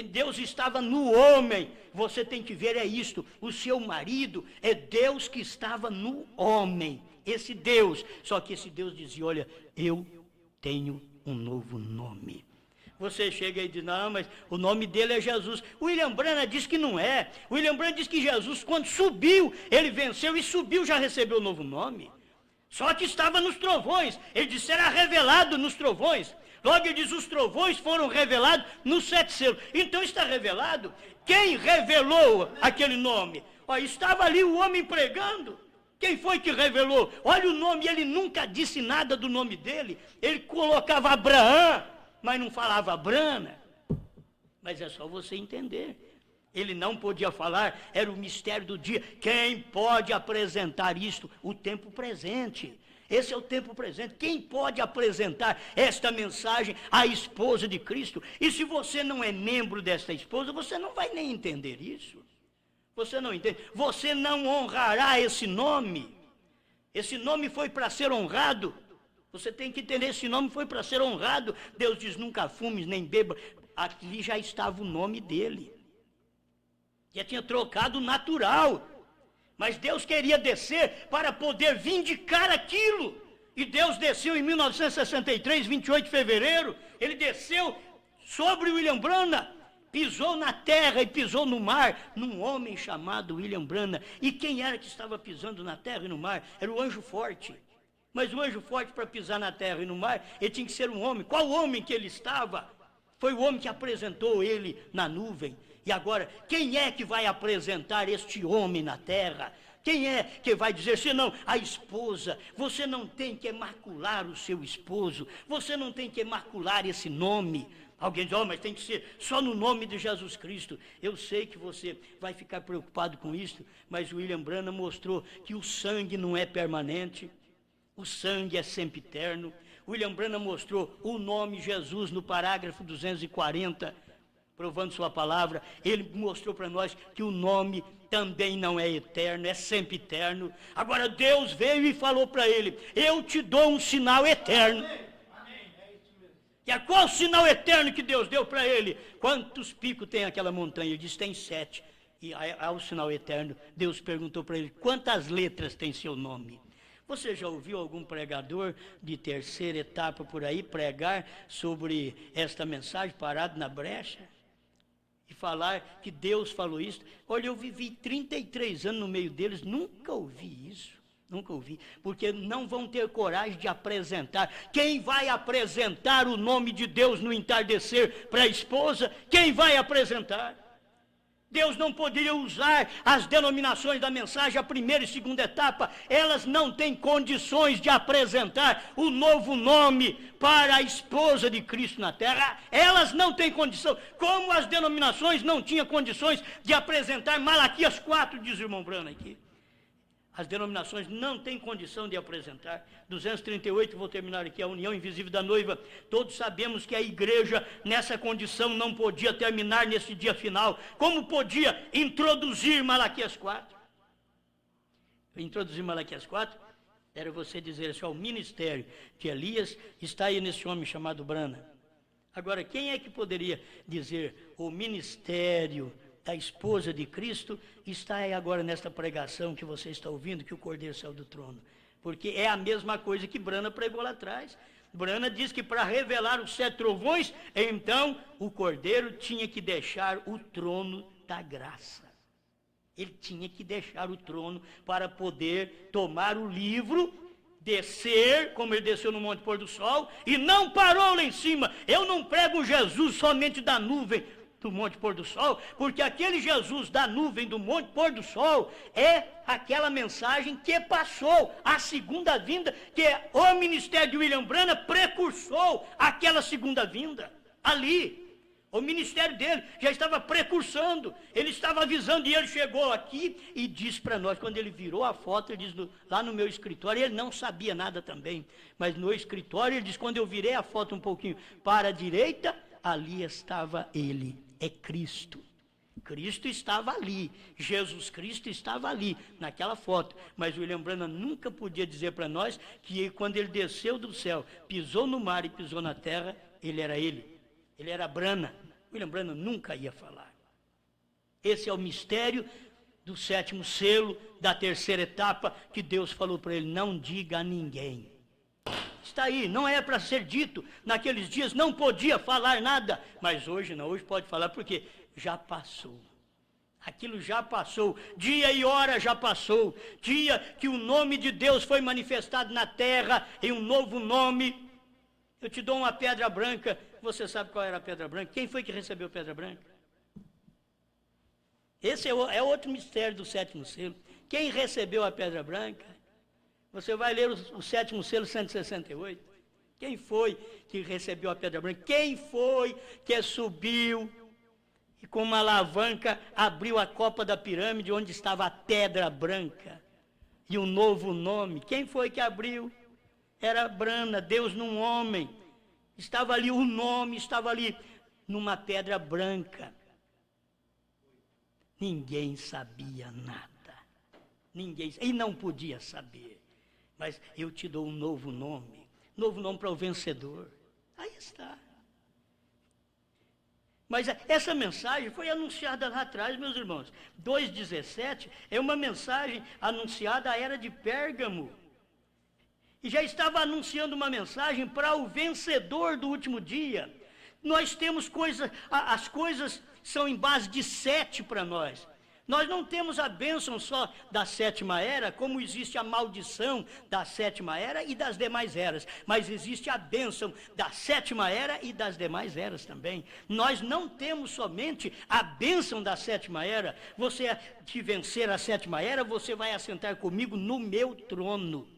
Deus estava no homem. Você tem que ver, é isto. O seu marido é Deus que estava no homem. Esse Deus. Só que esse Deus dizia, olha, eu tenho um novo nome. Você chega e diz, não, mas o nome dele é Jesus. William Branham diz que não é. William Branham diz que Jesus, quando subiu, ele venceu e subiu, já recebeu o novo nome. Só que estava nos trovões. Ele disse, será revelado nos trovões. Logo ele diz, os trovões foram revelados nos 7 selos. Então está revelado. Quem revelou aquele nome? Estava ali o homem pregando. Quem foi que revelou? Olha o nome, ele nunca disse nada do nome dele. Ele colocava Abraão, mas não falava Brana. Mas é só você entender. Ele não podia falar, era o mistério do dia. Quem pode apresentar isto? O tempo presente. Esse é o tempo presente. Quem pode apresentar esta mensagem à esposa de Cristo? E se você não é membro desta esposa, você não vai nem entender isso. Você não entende. Você não honrará esse nome. Esse nome foi para ser honrado. Você tem que entender, esse nome foi para ser honrado. Deus diz, nunca fumes nem beba. Ali já estava o nome dele. Já tinha trocado o natural. Mas Deus queria descer para poder vindicar aquilo. E Deus desceu em 1963, 28 de fevereiro. Ele desceu sobre William Branham, pisou na terra e pisou no mar, num homem chamado William Branham. E quem era que estava pisando na terra e no mar? Era o anjo forte. Mas o anjo forte, para pisar na terra e no mar, ele tinha que ser um homem. Qual homem que ele estava? Foi o homem que apresentou ele na nuvem. E agora, quem é que vai apresentar este homem na terra? Quem é que vai dizer, senão a esposa? Você não tem que macular o seu esposo. Você não tem que macular esse nome. Alguém diz, mas tem que ser só no nome de Jesus Cristo. Eu sei que você vai ficar preocupado com isso, mas William Branham mostrou que o sangue não é permanente. O sangue é sempre eterno. William Branham mostrou o nome Jesus no parágrafo 240, provando sua palavra. Ele mostrou para nós que o nome também não é eterno, é sempre eterno. Agora Deus veio e falou para ele, eu te dou um sinal eterno. E a qual sinal eterno que Deus deu para ele? Quantos picos tem aquela montanha? Ele disse, tem 7. E ao sinal eterno, Deus perguntou para ele, quantas letras tem seu nome? Você já ouviu algum pregador de terceira etapa por aí pregar sobre esta mensagem, parado na brecha? E falar que Deus falou isso? Olha, eu vivi 33 anos no meio deles, nunca ouvi isso. Nunca ouvi, porque não vão ter coragem de apresentar. Quem vai apresentar o nome de Deus no entardecer para a esposa? Quem vai apresentar? Deus não poderia usar as denominações da mensagem, a primeira e segunda etapa, elas não têm condições de apresentar o novo nome para a esposa de Cristo na terra. Elas não têm condição, como as denominações não tinham condições de apresentar Malaquias 4, diz o irmão Branham aqui. As denominações não têm condição de apresentar. 238, vou terminar aqui, a união invisível da noiva. Todos sabemos que a igreja, nessa condição, não podia terminar nesse dia final. Como podia introduzir Malaquias 4? Introduzir Malaquias 4 era você dizer assim, o ministério de Elias está aí nesse homem chamado Brana. Agora, quem é que poderia dizer o ministério da esposa de Cristo está aí agora nesta pregação que você está ouvindo, que o Cordeiro saiu do trono? Porque é a mesma coisa que Brana pregou lá atrás. Brana diz que para revelar os 7 trovões, então o Cordeiro tinha que deixar o trono da graça. Ele tinha que deixar o trono para poder tomar o livro, descer, como ele desceu no Monte Pôr do Sol, e não parou lá em cima. Eu não prego Jesus somente da nuvem do Monte Pôr do Sol, porque aquele Jesus da nuvem do Monte Pôr do Sol é aquela mensagem que passou, a segunda vinda, que o ministério de William Branham precursou aquela segunda vinda, ali. O ministério dele já estava precursando, ele estava avisando, e ele chegou aqui e disse para nós, quando ele virou a foto, ele diz, lá no meu escritório, ele não sabia nada também, mas no escritório ele diz, quando eu virei a foto um pouquinho para a direita, ali estava ele, é Cristo. Cristo estava ali, Jesus Cristo estava ali, naquela foto, mas o William Branham nunca podia dizer para nós que quando ele desceu do céu, pisou no mar e pisou na terra, ele era Branham. William Branham nunca ia falar. Esse é o mistério do 7º selo, da 3ª etapa, que Deus falou para ele, não diga a ninguém. Está aí, não é para ser dito. Naqueles dias não podia falar nada, mas hoje não, hoje pode falar, porque já passou. Aquilo já passou, dia e hora já passou, dia que o nome de Deus foi manifestado na terra em um novo nome. Eu te dou uma pedra branca, você sabe qual era a pedra branca? Quem foi que recebeu a pedra branca? Esse é outro mistério do 7º selo. Quem recebeu a pedra branca? Você vai ler o 7º selo 168. Quem foi que recebeu a pedra branca? Quem foi que subiu e com uma alavanca abriu a copa da pirâmide onde estava a pedra branca e um novo nome? Quem foi que abriu? Era Brana, Deus num homem. Estava ali o nome, estava ali numa pedra branca. Ninguém sabia nada. Ninguém, e não podia saber. Mas eu te dou um novo nome para o vencedor. Aí está. Mas essa mensagem foi anunciada lá atrás, meus irmãos. 2,17 é uma mensagem anunciada à era de Pérgamo. E já estava anunciando uma mensagem para o vencedor do último dia. Nós temos coisas, as coisas são em base de 7 para nós. Nós não temos a bênção só da 7ª era, como existe a maldição da 7ª era e das demais eras. Mas existe a bênção da 7ª era e das demais eras também. Nós não temos somente a bênção da 7ª era. Você que vencer a 7ª era, você vai assentar comigo no meu trono.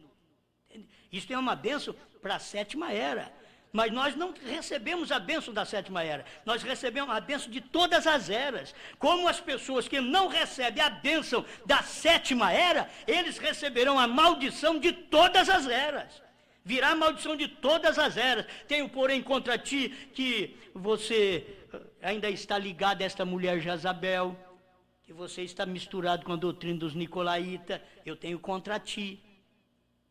Isso é uma bênção para a 7ª era. Mas nós não recebemos a bênção da 7ª era. Nós recebemos a bênção de todas as eras. Como as pessoas que não recebem a bênção da 7ª era, eles receberão a maldição de todas as eras. Virá a maldição de todas as eras. Tenho, porém, contra ti que você ainda está ligado a esta mulher Jezabel, que você está misturado com a doutrina dos nicolaítas. Eu tenho contra ti.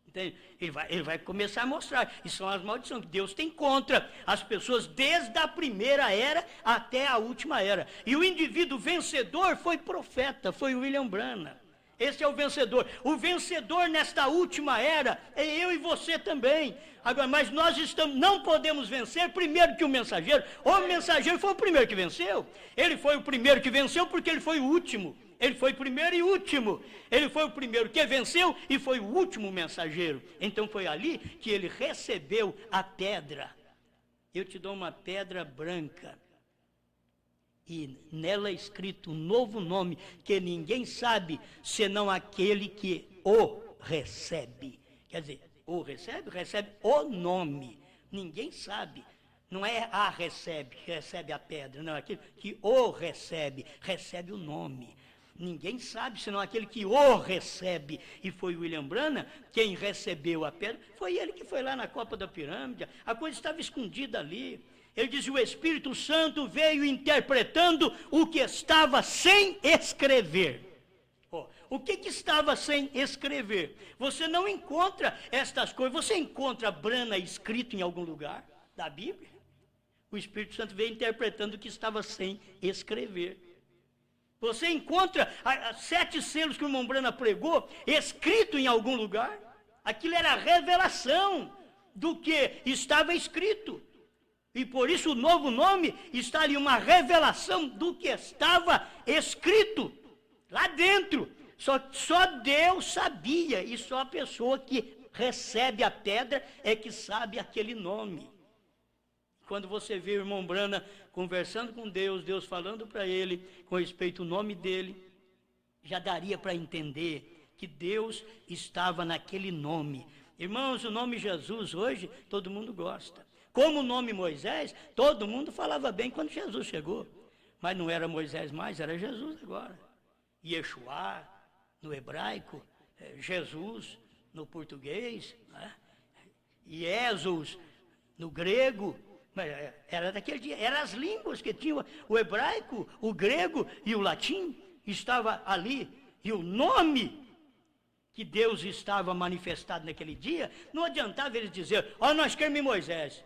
Entende? Ele vai começar a mostrar. E são as maldições que Deus tem contra as pessoas desde a primeira era até a última era. E o indivíduo vencedor foi profeta, foi William Branham. Esse é o vencedor. O vencedor nesta última era é eu e você também. Agora, mas nós não podemos vencer primeiro que o mensageiro. O mensageiro foi o primeiro que venceu. Ele foi o primeiro que venceu porque ele foi o último. Ele foi primeiro e último. Ele foi o primeiro que venceu e foi o último mensageiro. Então foi ali que ele recebeu a pedra. Eu te dou uma pedra branca. E nela é escrito um novo nome que ninguém sabe, senão aquele que o recebe. Quer dizer, o recebe o nome. Ninguém sabe. Não é a recebe, que recebe a pedra. Não, é aquele que o recebe, recebe o nome. Ninguém sabe, senão aquele que o recebe. E foi William Branham, quem recebeu a pedra, foi ele que foi lá na copa da pirâmide. A coisa estava escondida ali. Ele diz, o Espírito Santo veio interpretando o que estava sem escrever. O que estava sem escrever? Você não encontra estas coisas, você encontra Branham escrito em algum lugar da Bíblia? O Espírito Santo veio interpretando o que estava sem escrever. Você encontra 7 selos que o irmão Branham pregou, escrito em algum lugar? Aquilo era a revelação do que estava escrito. E por isso o novo nome está ali, uma revelação do que estava escrito lá dentro. Só Deus sabia, e só a pessoa que recebe a pedra é que sabe aquele nome. Quando você vê o irmão Branham conversando com Deus, Deus falando para ele com respeito ao nome dele, já daria para entender que Deus estava naquele nome. Irmãos, o nome Jesus hoje todo mundo gosta. Como o nome Moisés, todo mundo falava bem quando Jesus chegou. Mas não era Moisés mais, era Jesus agora. Yeshua no hebraico, Jesus no português, né? Jesus no grego. Era daquele dia, eram as línguas que tinham o hebraico, o grego e o latim, estava ali. E o nome que Deus estava manifestado naquele dia, não adiantava eles dizer, nós cremos em Moisés,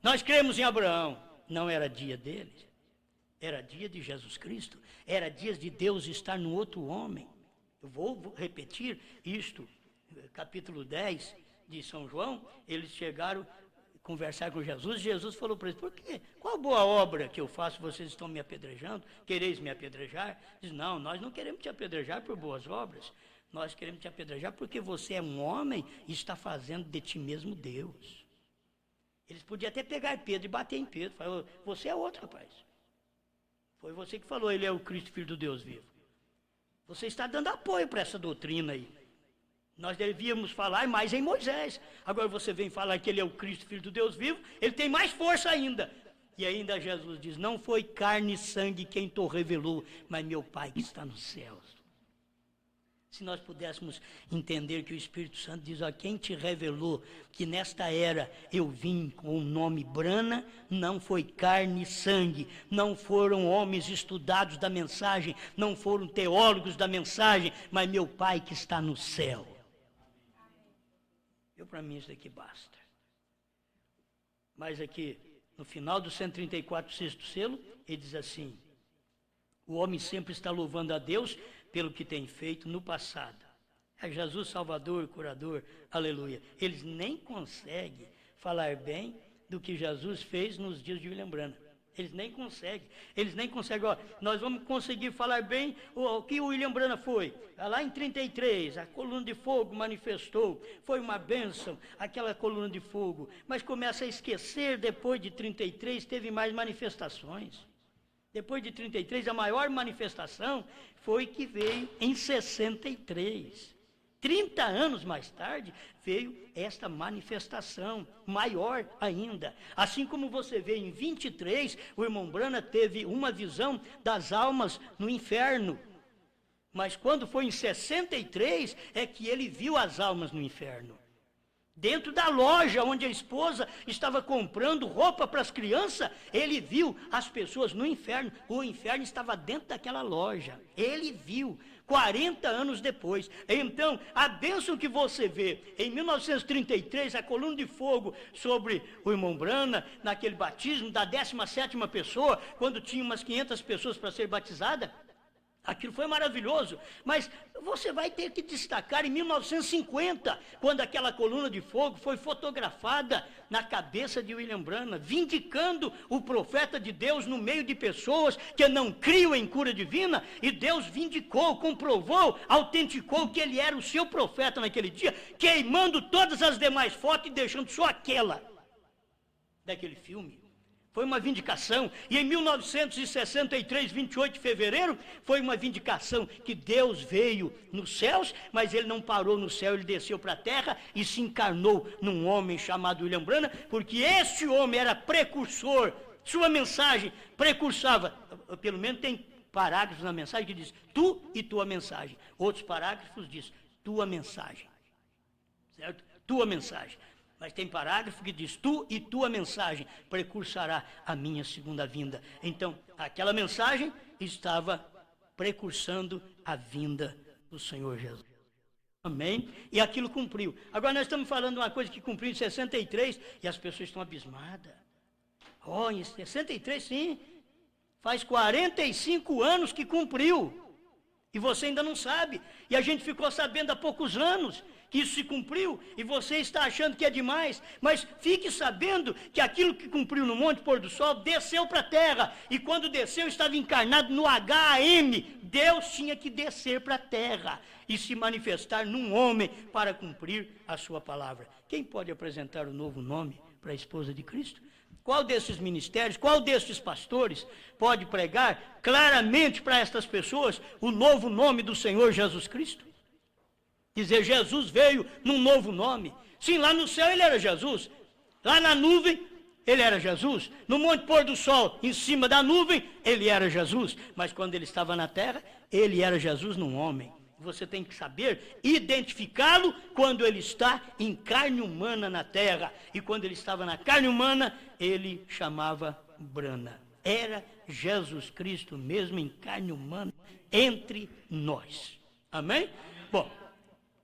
nós cremos em Abraão. Não era dia deles, era dia de Jesus Cristo, era dia de Deus estar no outro homem. Eu vou repetir isto, capítulo 10 de São João, eles chegaram conversar com Jesus, e Jesus falou para eles, por quê? Qual boa obra que eu faço, vocês estão me apedrejando? Quereis me apedrejar? Diz, não, nós não queremos te apedrejar por boas obras, nós queremos te apedrejar porque você é um homem e está fazendo de ti mesmo Deus. Eles podiam até pegar Pedro e bater em Pedro, falar, você é outro rapaz. Foi você que falou, ele é o Cristo, Filho do Deus vivo. Você está dando apoio para essa doutrina aí. Nós devíamos falar mais em Moisés. Agora você vem falar que ele é o Cristo, Filho do Deus vivo, ele tem mais força ainda. E ainda Jesus diz, não foi carne e sangue quem te revelou, mas meu Pai que está nos céus. Se nós pudéssemos entender que o Espírito Santo diz, quem te revelou que nesta era eu vim com o nome Branham, não foi carne e sangue, não foram homens estudados da mensagem, não foram teólogos da mensagem, mas meu Pai que está no céu. Para mim isso daqui basta. Mas aqui, no final do 134, sexto selo, ele diz assim, o homem sempre está louvando a Deus pelo que tem feito no passado. É Jesus Salvador, curador, aleluia. Eles nem conseguem falar bem do que Jesus fez nos dias de William Branham. Eles nem conseguem. Nós vamos conseguir falar bem o que o William Branham foi. Lá em 33, a coluna de fogo manifestou. Foi uma bênção, aquela coluna de fogo. Mas começa a esquecer, depois de 33, teve mais manifestações. Depois de 33, a maior manifestação foi que veio em 63. 30 anos mais tarde, veio esta manifestação, maior ainda. Assim como você vê em 23, o irmão Branham teve uma visão das almas no inferno. Mas quando foi em 63, é que ele viu as almas no inferno. Dentro da loja onde a esposa estava comprando roupa para as crianças, ele viu as pessoas no inferno. O inferno estava dentro daquela loja. Ele viu. 40 anos depois. Então, a bênção que você vê em 1933, a coluna de fogo sobre o irmão Branham, naquele batismo da 17ª pessoa, quando tinha umas 500 pessoas para ser batizada, aquilo foi maravilhoso. Mas você vai ter que destacar em 1950, quando aquela coluna de fogo foi fotografada na cabeça de William Branham, vindicando o profeta de Deus no meio de pessoas que não criam em cura divina, e Deus vindicou, comprovou, autenticou que ele era o seu profeta naquele dia, queimando todas as demais fotos e deixando só aquela daquele filme. Foi uma vindicação, e em 1963, 28 de fevereiro, foi uma vindicação que Deus veio nos céus, mas ele não parou no céu, ele desceu para a terra e se encarnou num homem chamado William Branham, porque esse homem era precursor, sua mensagem precursava, pelo menos tem parágrafos na mensagem que diz tu e tua mensagem. Outros parágrafos diz tua mensagem. Certo? Tua mensagem. Mas tem parágrafo que diz tu e tua mensagem precursará a minha segunda vinda. Então, aquela mensagem estava precursando a vinda do Senhor Jesus. Amém? E aquilo cumpriu. Agora nós estamos falando de uma coisa que cumpriu em 63 e as pessoas estão abismadas. Oh, em 63 sim. Faz 45 anos que cumpriu. E você ainda não sabe. E a gente ficou sabendo há poucos anos que isso se cumpriu, e você está achando que é demais, mas fique sabendo que aquilo que cumpriu no Monte Pôr do Sol desceu para a terra, e quando desceu estava encarnado no HM. Deus tinha que descer para a terra e se manifestar num homem para cumprir a sua palavra. Quem pode apresentar o novo nome para a esposa de Cristo? Qual desses ministérios, qual desses pastores pode pregar claramente para estas pessoas o novo nome do Senhor Jesus Cristo? Dizer, Jesus veio num novo nome. Sim, lá no céu ele era Jesus. Lá na nuvem, ele era Jesus. No Monte Pôr do Sol, em cima da nuvem, ele era Jesus. Mas quando ele estava na terra, ele era Jesus num homem. Você tem que saber identificá-lo quando ele está em carne humana na terra. E quando ele estava na carne humana, ele chamava Brana. Era Jesus Cristo mesmo em carne humana entre nós. Amém? Bom,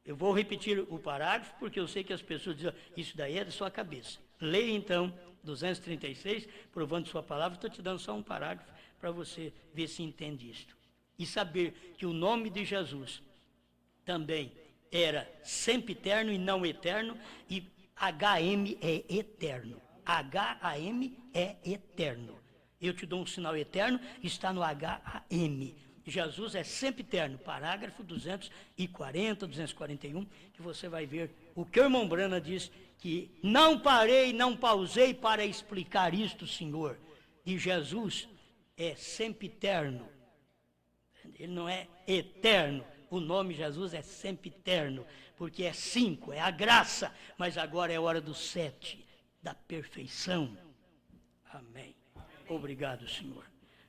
eu vou repetir o parágrafo, porque eu sei que as pessoas dizem, isso daí é da sua cabeça. Leia então, 236, provando sua palavra, estou te dando só um parágrafo para você ver se entende isto. E saber que o nome de Jesus também era sempiterno e não eterno, e HM é eterno. HAM é eterno. Eu te dou um sinal eterno, está no HAM. Jesus é sempiterno, parágrafo 240, 241, que você vai ver o que o irmão Brana diz, que não parei, não pausei para explicar isto, Senhor. E Jesus é sempiterno, ele não é eterno. O nome Jesus é sempiterno, porque é 5, é a graça, mas agora é hora do 7, da perfeição. Amém. Obrigado, Senhor,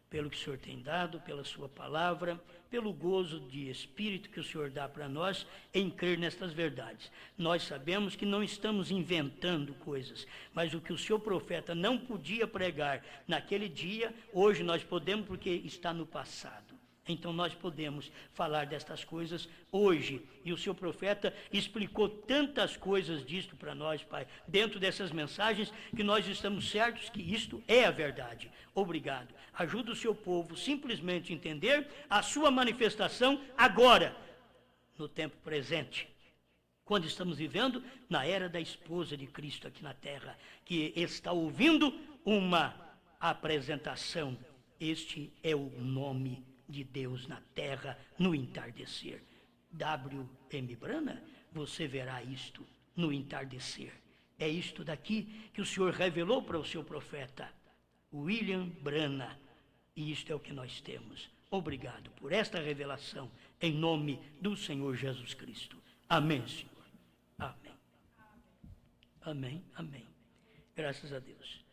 pelo que o Senhor tem dado, pela sua palavra, pelo gozo de espírito que o Senhor dá para nós em crer nestas verdades. Nós sabemos que não estamos inventando coisas, mas o que o seu profeta não podia pregar naquele dia, hoje nós podemos porque está no passado. Então nós podemos falar destas coisas hoje. E o seu profeta explicou tantas coisas disto para nós, Pai, dentro dessas mensagens, que nós estamos certos que isto é a verdade. Obrigado. Ajuda o seu povo simplesmente a entender a sua manifestação agora, no tempo presente. Quando estamos vivendo na era da esposa de Cristo aqui na terra, que está ouvindo uma apresentação. Este é o nome de Deus na terra no entardecer. W.M. Brana, você verá isto no entardecer. É isto daqui que o Senhor revelou para o seu profeta, William Brana. E isto é o que nós temos. Obrigado por esta revelação, em nome do Senhor Jesus Cristo. Amém, Senhor. Amém. Amém, amém. Graças a Deus.